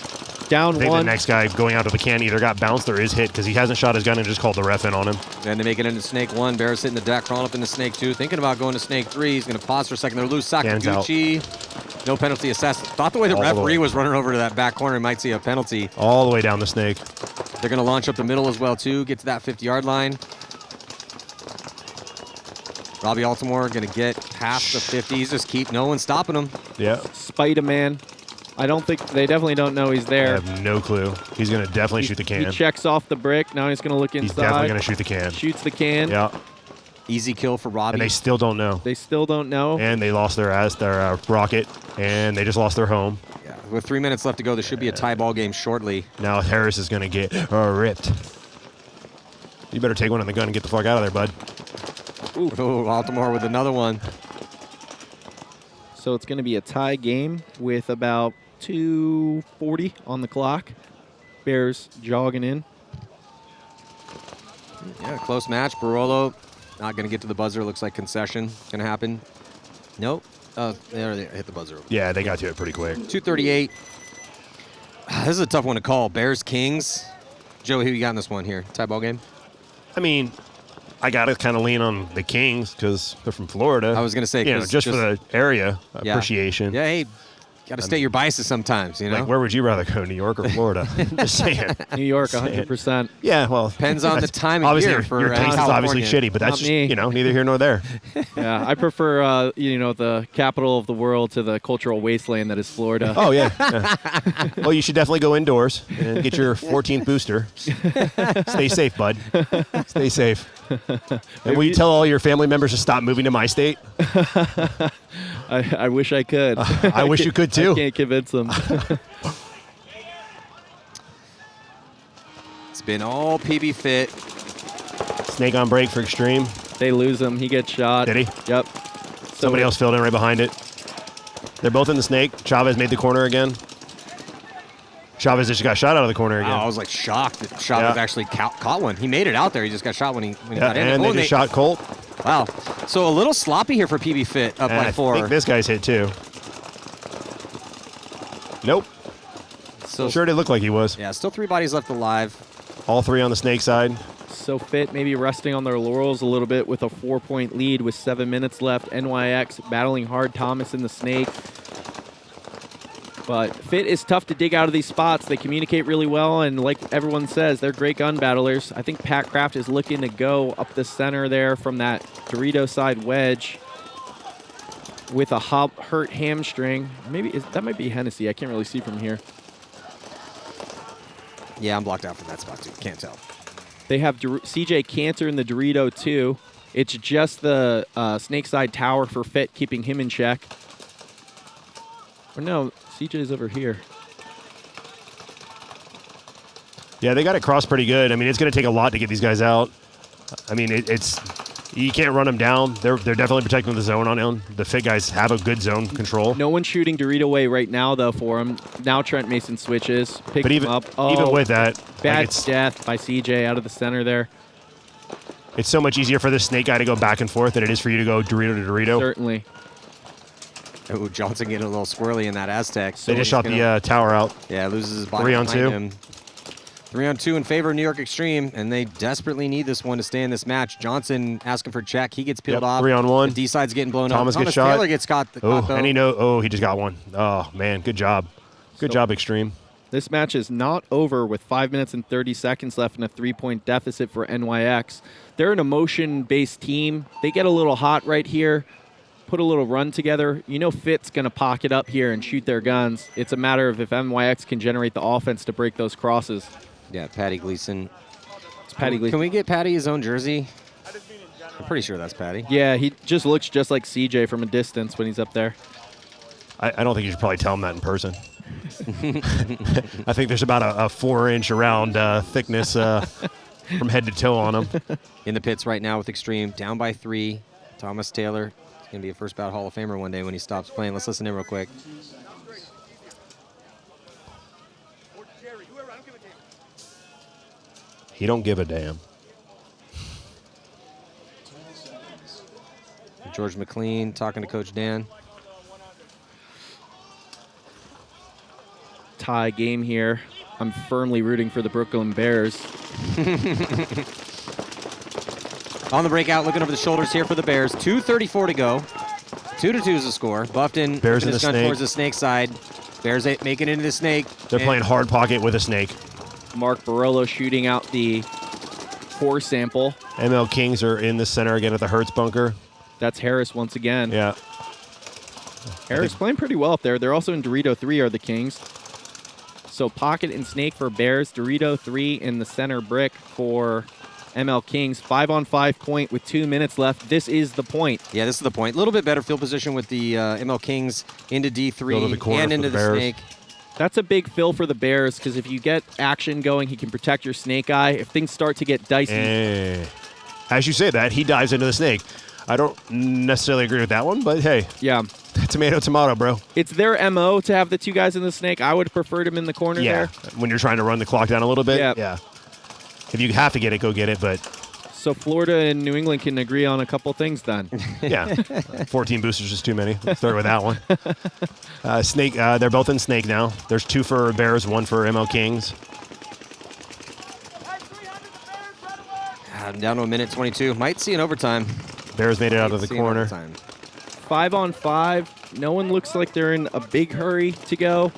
Speaker 2: Down
Speaker 3: I think
Speaker 2: one.
Speaker 3: the next guy going out of the can either got bounced or is hit because he hasn't shot his gun and just called the ref in on him.
Speaker 1: And they make it into Snake 1. Bears hitting the deck, crawling up into Snake 2. Thinking about going to Snake 3. He's going to pause for a second. They're loose. Sakaguchi. No penalty assessed. Thought the way the referee was running over to that back corner, he might see a penalty.
Speaker 3: All the way down the Snake.
Speaker 1: They're going to launch up the middle as well, too. Get to that 50-yard line. Robbie Altimore going to get past the 50s. Just no one stopping him.
Speaker 3: Yeah.
Speaker 2: Spider-Man. I don't think they definitely don't know he's there.
Speaker 3: I have no clue. He's going to definitely shoot the can.
Speaker 2: He checks off the brick. Now he's going to look inside.
Speaker 3: He's definitely going to shoot the can.
Speaker 2: Shoots the can.
Speaker 3: Yeah.
Speaker 1: Easy kill for Robbie.
Speaker 3: And they still don't know.
Speaker 2: They still don't know.
Speaker 3: And they lost their rocket, and they just lost their home.
Speaker 1: Yeah. With 3 minutes left to go, there should be a tie ball game shortly.
Speaker 3: Now Harris is going to get ripped. You better take one on the gun and get the fuck out of there, bud.
Speaker 1: Ooh, Altimore with another one.
Speaker 2: So it's going to be a tie game with about 2:40 on the clock. Bears jogging in.
Speaker 1: Yeah, close match. Barolo not going to get to the buzzer. Looks like concession going to happen. Nope. They hit the buzzer.
Speaker 3: Yeah, they got to it pretty quick.
Speaker 1: 2:38. This is a tough one to call. Bears Kings. Joe, who you got in this one here? Tie ball game?
Speaker 3: I mean, I got to kind of lean on the Kings because they're from Florida.
Speaker 1: I was going to say,
Speaker 3: just for the area appreciation.
Speaker 1: Yeah, hey, got to state your biases sometimes,
Speaker 3: Like, where would you rather go, New York or Florida? Just saying.
Speaker 2: New York, 100%.
Speaker 3: Yeah, well.
Speaker 1: Depends on the time of
Speaker 3: obviously
Speaker 1: year.
Speaker 3: Your taste is obviously shitty, but that's just, neither here nor there.
Speaker 2: Yeah, I prefer, the capital of the world to the cultural wasteland that is Florida.
Speaker 3: Oh, yeah. Well, you should definitely go indoors and get your 14th booster. Stay safe, bud. Stay safe. And will you tell all your family members to stop moving to my state?
Speaker 2: I wish I could.
Speaker 3: I wish you could, too.
Speaker 2: I can't convince them.
Speaker 1: It's been all PBFit.
Speaker 3: Snake on break for Xtreme.
Speaker 2: They lose him. He gets shot.
Speaker 3: Did he?
Speaker 2: Yep.
Speaker 3: Somebody else filled in right behind it. They're both in the Snake. Chavez made the corner again. Chavez just got shot out of the corner again.
Speaker 1: I was shocked that Chavez actually caught one. He made it out there. He just got shot when he got in.
Speaker 3: And they just shot Colt.
Speaker 1: Wow. So a little sloppy here for PBFit up by 4.
Speaker 3: I think this guy's hit too. Nope.
Speaker 1: So
Speaker 3: sure did look like he was.
Speaker 1: Yeah, still 3 bodies left alive.
Speaker 3: All 3 on the Snake side.
Speaker 2: So Fit maybe resting on their laurels a little bit with a 4-point lead with 7 minutes left. NYX battling hard. Thomas in the Snake. But Fit is tough to dig out of these spots. They communicate really well, and like everyone says, they're great gun battlers. I think Pat Kraft is looking to go up the center there from that Dorito side wedge with a hurt hamstring. That might be Hennessy. I can't really see from here.
Speaker 1: Yeah, I'm blocked out from that spot, too. Can't tell.
Speaker 2: They have CJ Cantor in the Dorito, too. It's just the Snake side tower for Fit, keeping him in check. Or no, CJ's over here.
Speaker 3: Yeah, they got it crossed pretty good. I mean, it's going to take a lot to get these guys out. I mean, it's You can't run them down. They're definitely protecting the zone on him. The Fit guys have a good zone control.
Speaker 2: No one's shooting Dorito away right now, though, for him. Now Trent Mason switches, picks him up.
Speaker 3: Even with that,
Speaker 2: bad death by CJ out of the center there.
Speaker 3: It's so much easier for the Snake guy to go back and forth than it is for you to go Dorito to Dorito.
Speaker 2: Certainly.
Speaker 1: Oh, Johnson getting a little squirrely in that Aztec.
Speaker 3: They just shot the tower out.
Speaker 1: Yeah, loses his body
Speaker 3: 3 on
Speaker 1: behind
Speaker 3: 2.
Speaker 1: him. 3 on 2 in favor of New York Xtreme, and they desperately need this one to stay in this match. Johnson asking for check. He gets peeled off.
Speaker 3: 3 on 1.
Speaker 1: The D side's getting blown
Speaker 3: Thomas
Speaker 1: up.
Speaker 3: gets shot.
Speaker 1: Taylor gets caught.
Speaker 3: And he just got one. Oh, man, good job. Good job, Xtreme.
Speaker 2: This match is not over with 5 minutes and 30 seconds left and a 3-point deficit for NYX. They're an emotion-based team. They get a little hot right here, put a little run together. You know Fit's going to pocket up here and shoot their guns. It's a matter of if NYX can generate the offense to break those crosses.
Speaker 1: Yeah, Patty Gleason.
Speaker 2: It's Patty Gleason.
Speaker 1: Can we get Patty his own jersey? I'm pretty sure that's Patty.
Speaker 2: Yeah, he just looks just like CJ from a distance when he's up there.
Speaker 3: I don't think you should probably tell him that in person. I think there's about a 4-inch around thickness from head to toe on him.
Speaker 1: In the pits right now with Xtreme, down by 3. Thomas Taylor. He's going to be a first bout Hall of Famer one day when he stops playing. Let's listen in real quick.
Speaker 3: He don't give a damn.
Speaker 1: George McLean talking to Coach Dan.
Speaker 2: Tie game here. I'm firmly rooting for the Brooklyn Bears.
Speaker 1: On the breakout, looking over the shoulders here for the Bears. 2:34 to go. 2-2 is the score. Buffton
Speaker 3: Bears in
Speaker 1: his
Speaker 3: the
Speaker 1: gun
Speaker 3: snake.
Speaker 1: towards the snake side. Bears making it into the snake.
Speaker 3: They're playing hard pocket with a snake.
Speaker 2: Mark Barolo shooting out the 4 sample.
Speaker 3: MLKings are in the center again at the Hertz bunker.
Speaker 2: That's Harris once again.
Speaker 3: Yeah.
Speaker 2: Harris playing pretty well up there. They're also in Dorito 3 are the Kings. So pocket and snake for Bears. Dorito 3 in the center brick for MLKings. 5-on-5 point with 2 minutes left. This is the point.
Speaker 1: Yeah, this is the point. A little bit better field position with the MLKings into
Speaker 3: Go to the
Speaker 1: D3
Speaker 3: corner
Speaker 1: and
Speaker 3: for
Speaker 1: into
Speaker 3: the
Speaker 1: the
Speaker 3: Bears.
Speaker 1: snake.
Speaker 2: That's a big fill for the Bears because if you get action going, he can protect your snake eye. If things start to get dicey.
Speaker 3: As you say that, he dives into the snake. I don't necessarily agree with that one, but hey,
Speaker 2: Yeah.
Speaker 3: tomato, tomato, bro.
Speaker 2: It's their MO to have the 2 guys in the snake. I would have preferred him in the corner
Speaker 3: Yeah,
Speaker 2: there.
Speaker 3: when you're trying to run the clock down a little bit.
Speaker 2: Yep.
Speaker 3: Yeah. If you have to get it, go get it, but
Speaker 2: So Florida and New England can agree on a couple things then.
Speaker 3: yeah. 14 boosters is too many. Let's start with that one. Snake, they're both in snake now. There's 2 for Bears, 1 for MLKings.
Speaker 1: Down to a minute 22. Might see an overtime.
Speaker 3: Bears made it out of the
Speaker 1: See an
Speaker 3: corner.
Speaker 1: overtime.
Speaker 2: 5-on-5. No one looks like they're in a big hurry to go.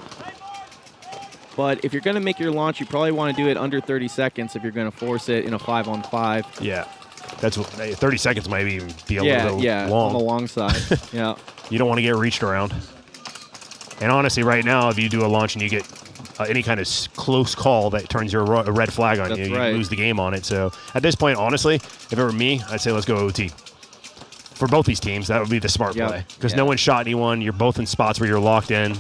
Speaker 2: But if you're going to make your launch, you probably want to do it under 30 seconds if you're going to force it in a 5-on-5.
Speaker 3: Yeah. That's what, 30 seconds might even be a little bit
Speaker 2: on the
Speaker 3: long.
Speaker 2: long side. Yeah.
Speaker 3: You don't want to get reached around. And honestly, right now, if you do a launch and you get any kind of close call that turns your a red flag on
Speaker 2: That's
Speaker 3: you,
Speaker 2: right.
Speaker 3: you lose the game on it. So at this point, honestly, if it were me, I'd say let's go OT. For both these teams, that would be the smart
Speaker 2: Yep.
Speaker 3: play. Because
Speaker 1: Yeah.
Speaker 3: no one shot anyone. You're both in spots where you're locked in.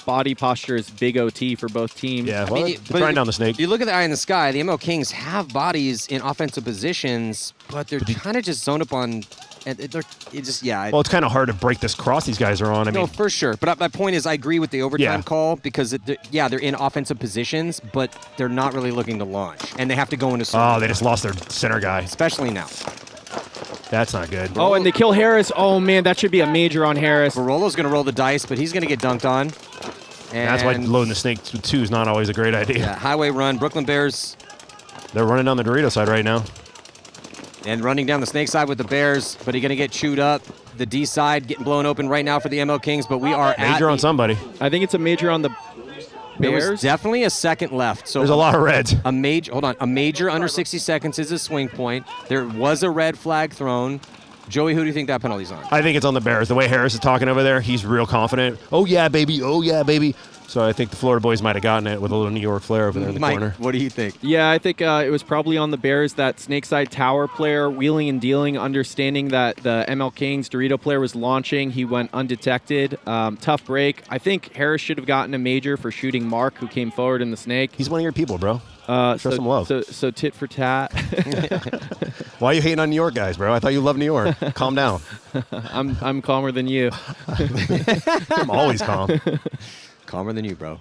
Speaker 2: Body posture is big OT for both teams.
Speaker 3: Yeah,
Speaker 1: I
Speaker 3: well,
Speaker 1: mean,
Speaker 3: they're trying down the snake.
Speaker 1: You look at the eye in the sky, the MLKings have bodies in offensive positions, but they're kind of just zoned up on. And
Speaker 3: Well, it's kind of hard to break this cross these guys are on. I
Speaker 1: No,
Speaker 3: mean,
Speaker 1: for sure. But my point is, I agree with the overtime
Speaker 3: Yeah.
Speaker 1: call because, they're in offensive positions, but they're not really looking to launch. And they have to go into
Speaker 3: oh, they just lost their center guy.
Speaker 1: especially now.
Speaker 3: That's not good.
Speaker 2: Oh, and they kill Harris. Oh, man, that should be a major on Harris.
Speaker 1: Barolo's going to roll the dice, but he's going to get dunked on. And
Speaker 3: That's why loading the snake with 2 is not always a great idea.
Speaker 1: Yeah, highway run. Brooklyn Bears
Speaker 3: They're running down the Dorito side right now.
Speaker 1: and running down the snake side with the Bears, but he's going to get chewed up. The D side getting blown open right now for the MLKings, but we are
Speaker 3: Major on somebody.
Speaker 2: I think it's a major on the
Speaker 1: There was
Speaker 2: Bears.
Speaker 1: definitely a second left. So
Speaker 3: There's a lot of reds.
Speaker 1: A major under 60 seconds is a swing point. There was a red flag thrown. Joey, who do you think that penalty's on?
Speaker 3: I think it's on the Bears. The way Harris is talking over there, he's real confident. Oh, yeah, baby. Oh, yeah, baby. So I think the Florida boys might have gotten it with a little New York flair over there in the
Speaker 1: Mike,
Speaker 3: corner.
Speaker 1: what do you think?
Speaker 2: Yeah, I think it was probably on the Bears, that Snakeside Tower player wheeling and dealing, understanding that the MLKings Dorito player was launching. He went undetected. Tough break. I think Harris should have gotten a major for shooting Mark, who came forward in the snake.
Speaker 3: He's one of your people, bro. Show some love.
Speaker 2: So tit for tat.
Speaker 3: Why are you hating on New York guys, bro? I thought you loved New York. Calm down.
Speaker 2: I'm calmer than you.
Speaker 3: I'm always calm.
Speaker 1: Calmer than you, bro.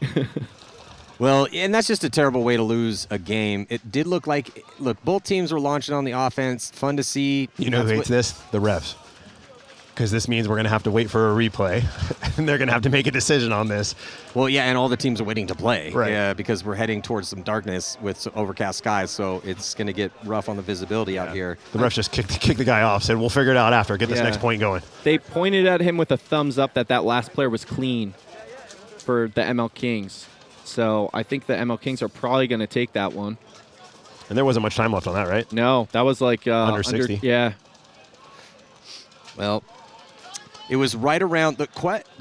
Speaker 1: Well, and that's just a terrible way to lose a game. It did look like, both teams were launching on the offense. Fun to see.
Speaker 3: You know who hates this? The refs. Because this means we're going to have to wait for a replay, and they're going to have to make a decision on this.
Speaker 1: Well, yeah, and all the teams are waiting to play.
Speaker 3: Right.
Speaker 1: Yeah, because we're heading towards some darkness with some overcast skies, so it's going to get rough on the visibility out here.
Speaker 3: The refs just kicked the guy off, said, we'll figure it out after. Get this next point going.
Speaker 2: They pointed at him with a thumbs up that last player was clean for the MLKings. So I think the MLKings are probably going to take that one.
Speaker 3: And there wasn't much time left on that, right?
Speaker 2: No, that was like
Speaker 3: under 60.
Speaker 2: Yeah.
Speaker 1: Well, it was right around the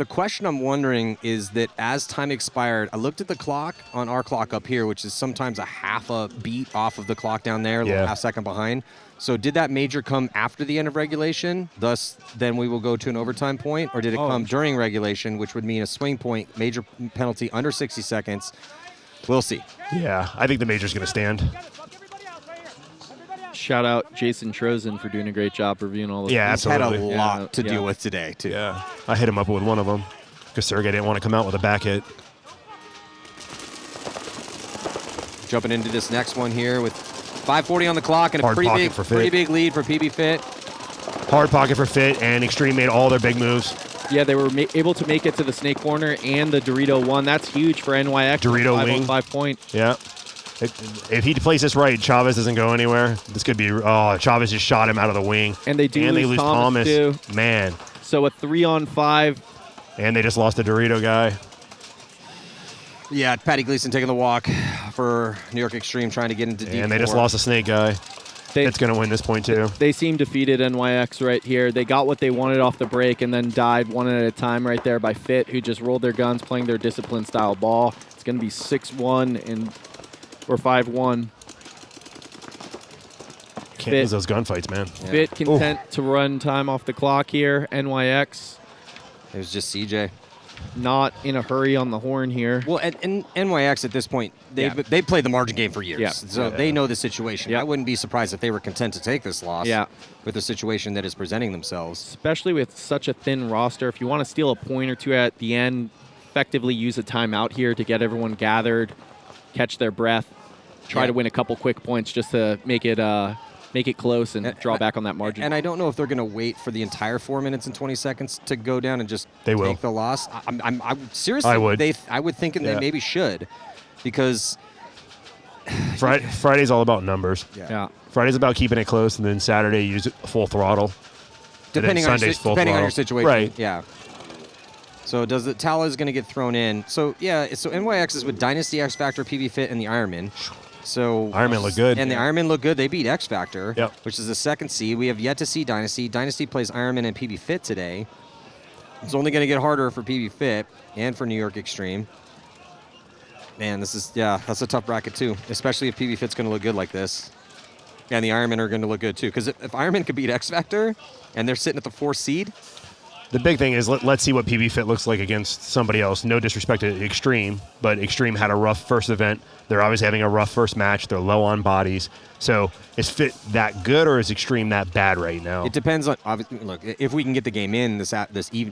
Speaker 1: question I'm wondering is that as time expired, I looked at the clock on our clock up here, which is sometimes a half a beat off of the clock down there, a little half second behind. So did that major come after the end of regulation? Thus, then we will go to an overtime point, or did it come during regulation, which would mean a swing point, major penalty under 60 seconds? We'll see.
Speaker 3: Yeah, I think the major's going to stand.
Speaker 2: Shout out Jason Trozen for doing a great job reviewing all the
Speaker 3: Yeah,
Speaker 1: He's had a
Speaker 3: absolutely.
Speaker 1: lot to deal with today, too.
Speaker 3: Yeah, I hit him up with one of them because Sergey didn't want to come out with a back hit.
Speaker 1: Jumping into this next one here with 5:40 on the clock and a
Speaker 3: Hard
Speaker 1: pretty
Speaker 3: pocket for Fit.
Speaker 1: pretty big lead for PBFit.
Speaker 3: Hard pocket for Fit, and Xtreme made all their big moves.
Speaker 2: Yeah, they were able to make it to the snake corner and the Dorito one. That's huge for NYX.
Speaker 3: Dorito wing.
Speaker 2: 5 point.
Speaker 3: Yeah. If he plays this right, Chavez doesn't go anywhere. This could be, Chavez just shot him out of the wing.
Speaker 2: And they lose Thomas too.
Speaker 3: Man.
Speaker 2: So a 3-on-5.
Speaker 3: And they just lost the Dorito guy.
Speaker 1: Yeah, Patty Gleason taking the walk for New York Xtreme, trying to get into deep.
Speaker 3: And they just lost the snake guy. It's going to win this point too.
Speaker 2: They seem defeated, NYX, right here. They got what they wanted off the break and then died one at a time right there by Fit, who just rolled their guns, playing their discipline-style ball. It's going to be 6-1 or 5-1.
Speaker 3: Can't lose those gunfights, man.
Speaker 2: Fit content to run time off the clock here. NYX.
Speaker 1: It was just CJ.
Speaker 2: Not in a hurry on the horn here.
Speaker 1: Well, and NYX at this point, they played the margin game for years. So they know the situation. I wouldn't be surprised if they were content to take this loss with the situation that is presenting themselves.
Speaker 2: Especially with such a thin roster. If you want to steal a point or two at the end, effectively use a timeout here to get everyone gathered, catch their breath, try to win a couple quick points just to make it close and draw back on that margin.
Speaker 1: And I don't know if they're going to wait for the entire 4 minutes and 20 seconds to go down and just take the loss. I seriously,
Speaker 3: I would.
Speaker 1: I would think they maybe should, because
Speaker 3: Friday's all about numbers.
Speaker 2: Yeah.
Speaker 3: Friday's about keeping it close, and then Saturday you use it full throttle.
Speaker 1: Depending on your situation.
Speaker 3: Right.
Speaker 1: Yeah. So the Tala is going to get thrown in. So so NYX is with Dynasty, X Factor, PBFit, and the Ironman. So
Speaker 3: Ironman look good.
Speaker 1: And the Ironman look good. They beat X Factor,
Speaker 3: Yep.
Speaker 1: which is the second seed. We have yet to see Dynasty. Dynasty plays Ironman and PBFit today. It's only going to get harder for PBFit and for New York Xtreme. Man, that's a tough bracket too, especially if PBFit's going to look good like this. And the Ironmen are going to look good too, because if Ironman could beat X Factor and they're sitting at the 4th seed.
Speaker 3: The big thing is let's see what PBFit looks like against somebody else. No disrespect to Xtreme, but Xtreme had a rough first event. They're always having a rough first match. They're low on bodies. So is Fit that good, or is Xtreme that bad right now?
Speaker 1: It depends on, obviously, look, if we can get the game in this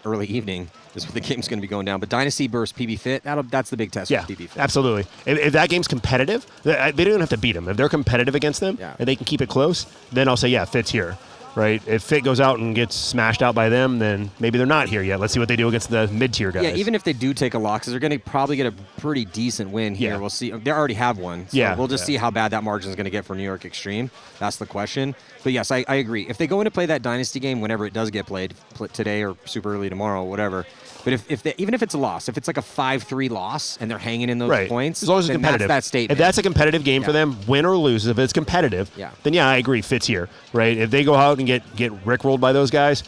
Speaker 1: early evening, is when the game's going to be going down. But Dynasty versus PBFit, that's the big test for PBFit.
Speaker 3: Absolutely. If that game's competitive, they don't have to beat them. If they're competitive against them and they can keep it close, then I'll say, Fit's here. Right? If Fit goes out and gets smashed out by them, then maybe they're not here yet. Let's see what they do against the mid-tier guys.
Speaker 1: Yeah, even if they do take a loss, they're going to probably get a pretty decent win here.
Speaker 3: Yeah.
Speaker 1: We'll see. They already have one. So we'll just see how bad that margin is going to get for New York Xtreme. That's the question. But yes, I agree. If they go in to play that Dynasty game, whenever it does get played, today or super early tomorrow, whatever. But even if it's a loss, if it's like a 5-3 loss and they're hanging in those points,
Speaker 3: as long as it's competitive.
Speaker 1: That's that statement.
Speaker 3: If that's a competitive game for them, win or lose, if it's competitive, then I agree, Fit's here. Right? If they go out and get rickrolled by those guys,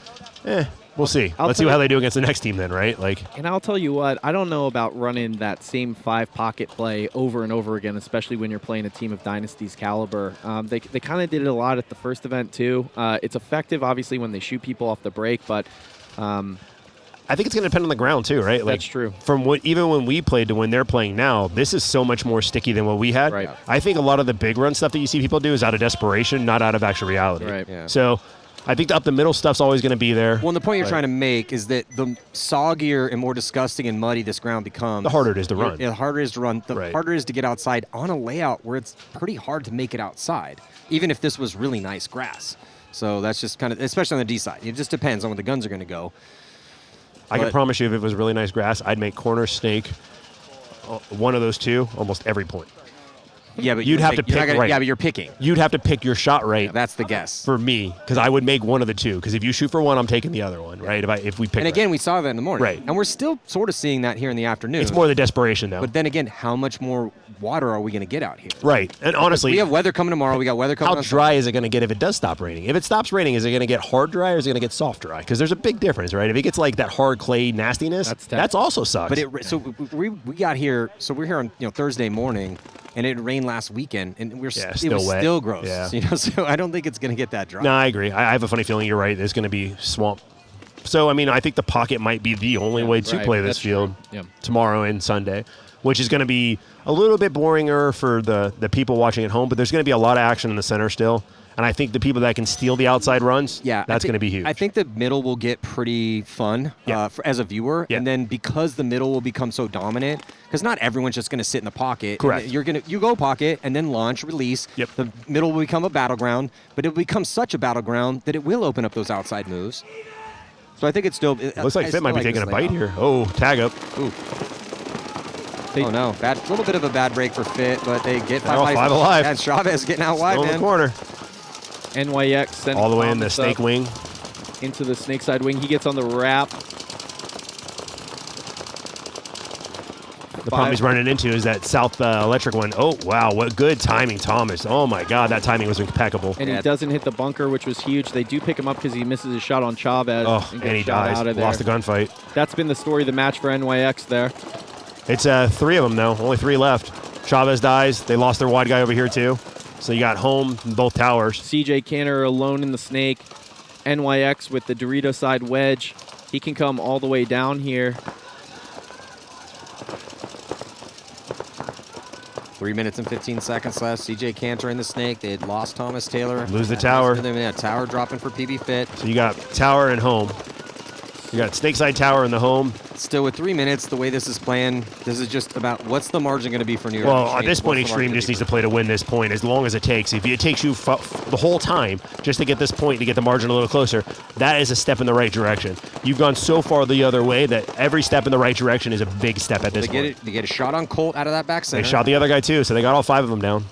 Speaker 3: we'll see. Let's see how they do against the next team then, right?
Speaker 2: And I'll tell you what, I don't know about running that same 5-pocket play over and over again, especially when you're playing a team of Dynasty's caliber. They kind of did it a lot at the first event too. It's effective, obviously, when they shoot people off the break, but
Speaker 3: I think it's going to depend on the ground too, right?
Speaker 2: That's true.
Speaker 3: From even when we played to when they're playing now, this is so much more sticky than what we had.
Speaker 2: Right.
Speaker 3: I think a lot of the big run stuff that you see people do is out of desperation, not out of actual reality.
Speaker 2: Right.
Speaker 1: Yeah.
Speaker 3: So I think the up the middle stuff's always going to be there.
Speaker 1: Well, and the point you're trying to make is that the soggier and more disgusting and muddy this ground becomes,
Speaker 3: The harder it is to run.
Speaker 1: The harder it is to run. The
Speaker 3: Right.
Speaker 1: harder it is to get outside on a layout where it's pretty hard to make it outside, even if this was really nice grass. So that's just kind of, especially on the D side. It just depends on where the guns are going to go.
Speaker 3: I can
Speaker 1: But-
Speaker 3: promise you, if it was really nice grass, I'd make corner, snake, one of those two, almost every point.
Speaker 1: Yeah, but
Speaker 3: You'd have to
Speaker 1: you're not
Speaker 3: pick
Speaker 1: gonna-
Speaker 3: right.
Speaker 1: Yeah, but you're picking.
Speaker 3: You'd have to pick your shot right
Speaker 1: That's the guess.
Speaker 3: for me, because I would make one of the two. Because if you shoot for one, I'm taking the other one, right? If we pick
Speaker 1: And
Speaker 3: right.
Speaker 1: again, we saw that in the morning.
Speaker 3: Right.
Speaker 1: And we're still sort of seeing that here in the afternoon.
Speaker 3: It's more the desperation, though.
Speaker 1: But then again, how much more water are we going to get out here?
Speaker 3: Right. And honestly,
Speaker 1: We have weather coming tomorrow. We got weather coming
Speaker 3: how
Speaker 1: on
Speaker 3: dry is it going to get if it does stop raining? If it stops raining, is it going to get hard dry or is it going to get soft dry? Because there's a big difference, right? If it gets like that hard clay nastiness, that's also sucks.
Speaker 1: But so we got here. So we're here on Thursday morning, and it rained last weekend, and it
Speaker 3: still
Speaker 1: was
Speaker 3: wet.
Speaker 1: still gross.
Speaker 3: Yeah.
Speaker 1: So I don't think it's going to get that dry.
Speaker 3: No, I agree. I have a funny feeling you're right. There's going to be swamp. So, I mean, I think the pocket might be the only way to
Speaker 2: right.
Speaker 3: play this
Speaker 2: That's
Speaker 3: field
Speaker 2: true. Yeah.
Speaker 3: tomorrow and Sunday, which is going to be a little bit boringer for the people watching at home, but there's going to be a lot of action in the center still. And I think the people that can steal the outside runs, that's going to be huge.
Speaker 1: I think the middle will get pretty fun as a viewer, and then because the middle will become so dominant, because not everyone's just going to sit in the pocket.
Speaker 3: Correct.
Speaker 1: You go pocket and then launch, release.
Speaker 3: Yep.
Speaker 1: The middle will become a battleground, but it will become such a battleground that it will open up those outside moves. So I think it's still.
Speaker 3: Looks like Fit might be taking a bite here. Oh, tag up.
Speaker 1: Ooh. Oh no, little bit of a bad break for Fit, but they get
Speaker 3: five alive.
Speaker 1: And Chavez getting out wide,
Speaker 3: Still in
Speaker 1: man.
Speaker 3: the corner.
Speaker 2: NYX sending
Speaker 3: All the way in the
Speaker 2: Thomas
Speaker 3: snake
Speaker 2: up
Speaker 3: wing.
Speaker 2: into the snake side wing. He gets on the wrap.
Speaker 3: The problem he's running into is that South Electric one. Oh, wow. What good timing, Thomas. Oh, my God. That timing was impeccable.
Speaker 2: And he doesn't hit the bunker, which was huge. They do pick him up because he misses his shot on Chavez.
Speaker 3: Oh,
Speaker 2: and
Speaker 3: and he
Speaker 2: shot
Speaker 3: dies.
Speaker 2: out of there.
Speaker 3: Lost the gunfight.
Speaker 2: That's been the story of the match for NYX there.
Speaker 3: It's 3 of them, though. Only 3 left. Chavez dies. They lost their wide guy over here, too. So you got home in both towers.
Speaker 2: CJ Canner alone in the snake. NYX with the Dorito side wedge. He can come all the way down here.
Speaker 1: 3 minutes and 15 seconds left. CJ Cantor in the snake. They had lost Thomas Taylor.
Speaker 3: Lose the tower.
Speaker 1: Tower dropping for PBFit.
Speaker 3: So you got tower and home. You got Snakeside Tower in the home.
Speaker 1: Still with 3 minutes, the way this is playing, this is just about what's the margin going to be for New York?
Speaker 3: Well,
Speaker 1: Xtreme?
Speaker 3: at this point,
Speaker 1: What's the margin
Speaker 3: Xtreme just
Speaker 1: gonna
Speaker 3: needs to play to win this point as long as it takes. If it takes you the whole time just to get this point, to get the margin a little closer, that is a step in the right direction. You've gone so far the other way that every step in the right direction is a big step at this point.
Speaker 1: They get a shot on Colt out of that back center.
Speaker 3: They shot the other guy, too, so they got all 5 of them down.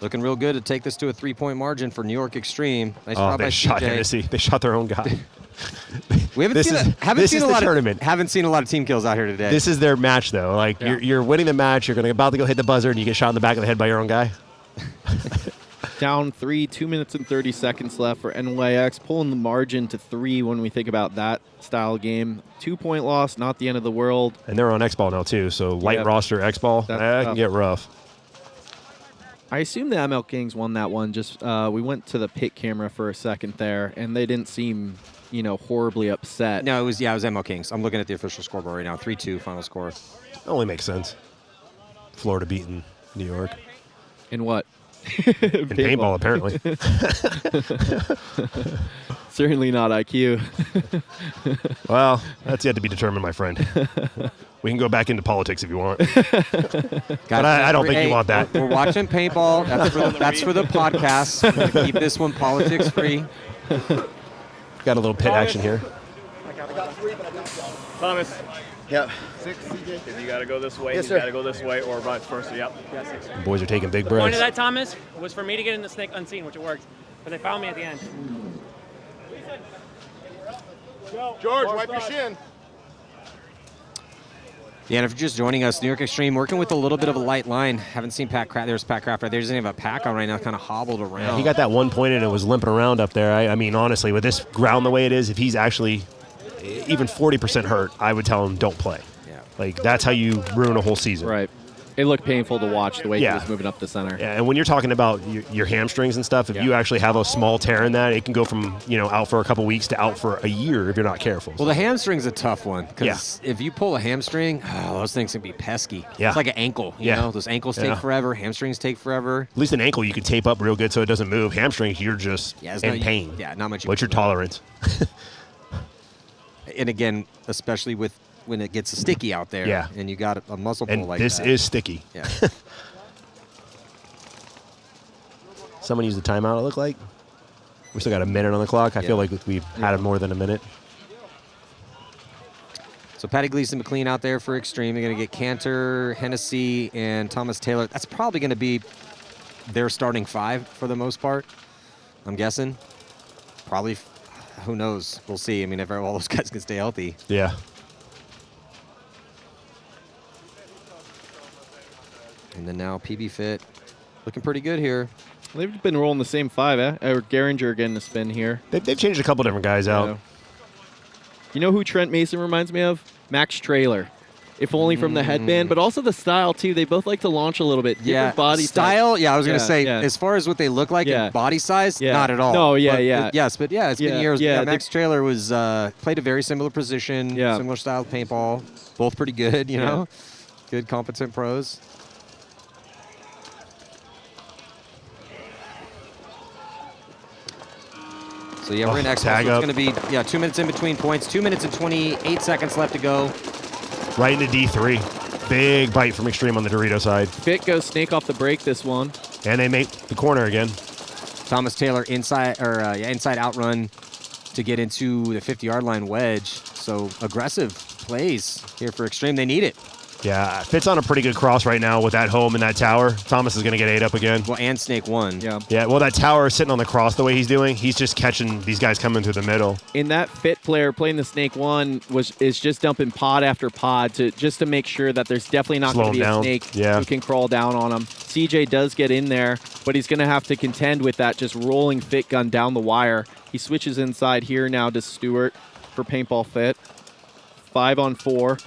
Speaker 1: Looking real good to take this to a 3-point margin for New York Xtreme. Nice
Speaker 3: Oh,
Speaker 1: job by
Speaker 3: they shot
Speaker 1: CJ.
Speaker 3: Hennessy. They shot their own guy.
Speaker 1: We haven't
Speaker 3: This
Speaker 1: seen
Speaker 3: is-
Speaker 1: haven't
Speaker 3: this
Speaker 1: seen
Speaker 3: is
Speaker 1: a
Speaker 3: the
Speaker 1: lot
Speaker 3: tournament.
Speaker 1: haven't seen a lot of team kills out here today.
Speaker 3: This is their match, though. Like,
Speaker 2: Yeah.
Speaker 3: you're winning the match. You're about to go hit the buzzer, and you get shot in the back of the head by your own guy.
Speaker 2: Down 3, 2 minutes and 30 seconds left for NYX, pulling the margin to 3 when we think about that style game. 2-point loss, not the end of the world.
Speaker 3: And they're on X-Ball now, too, so light
Speaker 2: Yep.
Speaker 3: roster X-Ball,
Speaker 2: That's
Speaker 3: that can
Speaker 2: tough.
Speaker 3: get rough.
Speaker 2: I assume the MLKings won that one. Just we went to the pit camera for a second there, and they didn't seem, horribly upset.
Speaker 1: No, it was MLKings. I'm looking at the official scoreboard right now. 3-2 final score.
Speaker 3: That only makes sense. Florida beating New York.
Speaker 2: In what?
Speaker 3: In paintball, apparently.
Speaker 2: Certainly not IQ.
Speaker 3: Well, that's yet to be determined, my friend. We can go back into politics if you want. But I don't think you want that.
Speaker 1: We're watching paintball. That's for the podcast. We're gonna keep this one politics free.
Speaker 3: Got a little pit action here.
Speaker 4: Thomas,
Speaker 5: Yep.
Speaker 4: if you got to go this way,
Speaker 5: Yes,
Speaker 4: you
Speaker 5: sir.
Speaker 4: got to go this way or run first. Yep. Yeah, 6.
Speaker 3: The boys are taking big
Speaker 6: The point
Speaker 3: breaths.
Speaker 6: of that, Thomas, was for me to get in the snake unseen, which it worked. But they found me at the end.
Speaker 5: George, wipe your shin.
Speaker 1: Yeah, and if you're just joining us, New York Xtreme working with a little bit of a light line. Haven't seen Pat Craft. There's Pat Craft right there. He doesn't have a pack on right now, kind of hobbled around.
Speaker 3: He got that 1 point and it was limping around up there. I mean, honestly, with this ground the way it is, if he's actually even 40% hurt, I would tell him don't play.
Speaker 1: Yeah.
Speaker 3: Like, that's how you ruin a whole season.
Speaker 2: Right. It looked painful to watch the way he
Speaker 3: Yeah.
Speaker 2: was moving up the center.
Speaker 3: Yeah, and when you're talking about your hamstrings and stuff, if you actually have a small tear in that, it can go from out for a couple weeks to out for a year if you're not careful.
Speaker 1: Well, the hamstring's a tough one because if you pull a hamstring, those things can be pesky.
Speaker 3: Yeah.
Speaker 1: It's like an ankle. You know, those ankles take forever. Hamstrings take forever.
Speaker 3: At least an ankle you can tape up real good so it doesn't move. Hamstrings, you're just in pain.
Speaker 1: Yeah, not much.
Speaker 3: What's your tolerance?
Speaker 1: And again, especially with when it gets sticky out there.
Speaker 3: Yeah.
Speaker 1: And you got a muscle pull
Speaker 3: And
Speaker 1: like
Speaker 3: this
Speaker 1: that.
Speaker 3: is sticky.
Speaker 1: Yeah.
Speaker 3: Someone used the timeout, it looked like. We still got a minute on the clock. I feel like we've had more than a minute.
Speaker 1: So Patty Gleason McLean out there for Xtreme. They're going to get Cantor, Hennessy, and Thomas Taylor. That's probably going to be their starting 5 for the most part, I'm guessing. Probably, who knows? We'll see. I mean, if all those guys can stay healthy.
Speaker 3: Yeah.
Speaker 1: And then now PBFit looking pretty good here.
Speaker 2: They've been rolling the same 5, Or Geringer getting a spin here.
Speaker 3: They've changed a couple different guys out.
Speaker 2: You know who Trent Mason reminds me of? Max Trailer. If only from the headband, but also the style, too. They both like to launch a little bit. Different body
Speaker 1: style.
Speaker 2: types.
Speaker 1: Yeah, I was going to say, as far as what they look like in body size, not at all.
Speaker 2: No,
Speaker 1: But
Speaker 2: it's
Speaker 1: been years.
Speaker 2: Yeah,
Speaker 1: Max Trailer was played a very similar position, similar style of paintball. Both pretty good, you know. Good, competent pros. So, we're in X. So it's going to be, 2 minutes in between points. 2 minutes and 28 seconds left to go.
Speaker 3: Right into D3. Big bite from Xtreme on the Dorito side.
Speaker 2: Fit goes snake off the break this one.
Speaker 3: And they make the corner again.
Speaker 1: Thomas Taylor inside outrun to get into the 50-yard line wedge. So aggressive plays here for Xtreme. They need it.
Speaker 3: Yeah, Fit's on a pretty good cross right now with that home and that tower. Thomas is going to get 8 up again.
Speaker 1: Well, and Snake 1.
Speaker 3: Yeah, well, that tower is sitting on the cross the way he's doing. He's just catching these guys coming through the middle.
Speaker 2: In that Fit player playing the Snake 1 is just dumping pod after pod just to make sure that there's definitely not going to be a Snake who can crawl down on him. CJ does get in there, but he's going to have to contend with that just rolling Fit gun down the wire. He switches inside here now to Stewart for Paintball Fit. 5 on 4.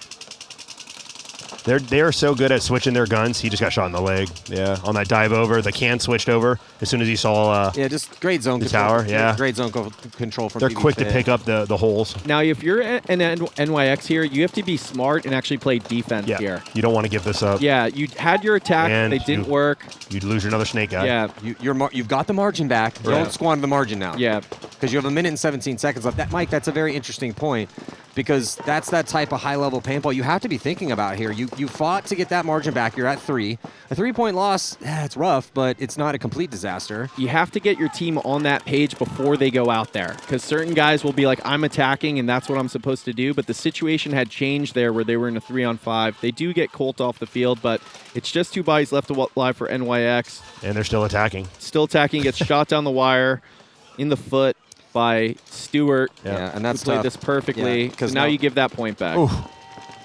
Speaker 3: They are so good at switching their guns. He just got shot in the leg. Yeah, on that dive over, the can switched over as soon as he saw.
Speaker 1: Just great zone
Speaker 3: the
Speaker 1: control.
Speaker 3: tower. Yeah,
Speaker 1: great zone control from.
Speaker 3: They're
Speaker 1: PB
Speaker 3: quick
Speaker 1: Fit.
Speaker 3: to pick up the holes.
Speaker 2: Now, if you're an NYX here, you have to be smart and actually play defense here.
Speaker 3: You don't want to give this up.
Speaker 2: Yeah, you had your attack,
Speaker 3: And
Speaker 2: they didn't work.
Speaker 3: You'd lose another Snake guy.
Speaker 2: Yeah,
Speaker 1: you've got the margin back. Don't squander the margin now.
Speaker 2: Yeah,
Speaker 1: because you have 1 minute and 17 seconds left. That, Mike, that's a very interesting point. Because that's that type of high-level paintball you have to be thinking about here. You fought to get that margin back. You're at 3. A 3-point loss, it's rough, but it's not a complete disaster.
Speaker 2: You have to get your team on that page before they go out there. Because certain guys will be like, I'm attacking, and that's what I'm supposed to do. But the situation had changed there where they were in a 3-on-5. They do get Colt off the field, but it's just 2 bodies left alive for NYX.
Speaker 3: And they're still attacking.
Speaker 2: Still attacking, gets shot down the wire in the foot by Stewart.
Speaker 1: Yeah, and that's
Speaker 2: who played
Speaker 1: tough.
Speaker 2: this perfectly.
Speaker 1: Because
Speaker 2: now you give that point back.
Speaker 3: Ooh, a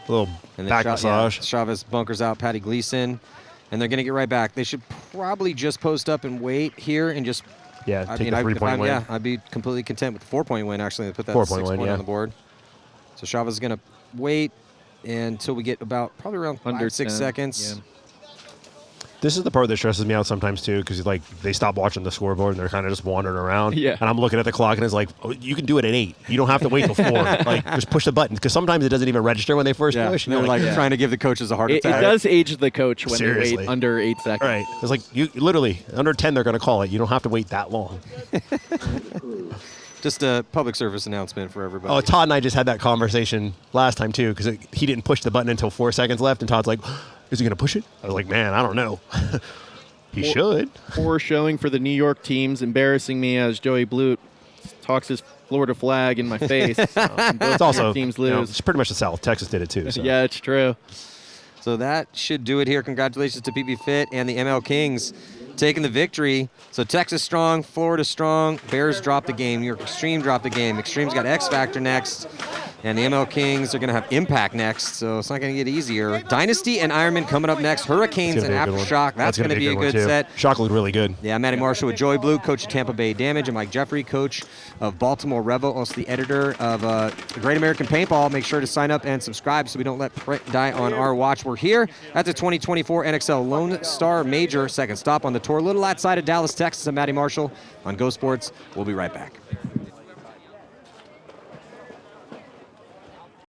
Speaker 3: little back massage.
Speaker 1: Chavez bunkers out Patty Gleason, and they're going to get right back. They should probably just post up and wait here and just.
Speaker 3: Yeah, take the 3-point win.
Speaker 1: Yeah, I'd be completely content with the 4-point win, actually. They put that
Speaker 3: 4-point win,
Speaker 1: 6-point on the board. So Chavez is going to wait until we get about probably around
Speaker 2: Under
Speaker 1: 6 seconds.
Speaker 2: Yeah.
Speaker 3: This is the part that stresses me out sometimes too, because like they stop watching the scoreboard and they're kind of just wandering around.
Speaker 2: Yeah.
Speaker 3: And I'm looking at the clock and it's like, oh, you can do it at 8. You don't have to wait till 4. Like just push the button, because sometimes it doesn't even register when they first push.
Speaker 1: And they're like trying to give the coaches a heart
Speaker 2: It
Speaker 1: attack.
Speaker 2: does age the coach when
Speaker 3: Seriously.
Speaker 2: they wait under 8 seconds.
Speaker 3: Right. It's like you literally under 10 they're going to call it. You don't have to wait that long.
Speaker 1: Just a public service announcement for everybody.
Speaker 3: Oh, Todd and I just had that conversation last time too, because he didn't push the button until 4 seconds left, and Todd's like, "Is he going to push it?" I was like, "Man, I don't know." He should.
Speaker 2: Poor showing for the New York teams, embarrassing me as Joey Blute talks his Florida flag in my face.
Speaker 3: It's also
Speaker 2: teams
Speaker 3: you know,
Speaker 2: lose.
Speaker 3: it's pretty much the South. Texas did it too. So.
Speaker 2: Yeah, it's true.
Speaker 1: So that should do it here. Congratulations to PBFit and the MLKings taking the victory. So Texas strong, Florida strong. Bears dropped the game. New York Xtreme dropped the game. Xtreme's got X Factor next. And the MLKings are going to have Impact next, so it's not going to get easier. Dynasty and Ironman coming up next. Hurricanes
Speaker 3: It's
Speaker 1: and
Speaker 3: gonna be a good one.
Speaker 1: Aftershock. That's going to be a
Speaker 3: one,
Speaker 1: good
Speaker 3: too.
Speaker 1: set.
Speaker 3: Shock looked really good.
Speaker 1: Yeah, Matty Marshall with Joy Blue, coach of Tampa Bay Damage, and Mike Jeffrey, coach of Baltimore Revo, also the editor of Great American Paintball. Make sure to sign up and subscribe so we don't let print die on our watch. We're here at the 2024 NXL Lone Star Major, second stop on the tour, a little outside of Dallas, Texas. I'm Matty Marshall on Go Sports. We'll be right back.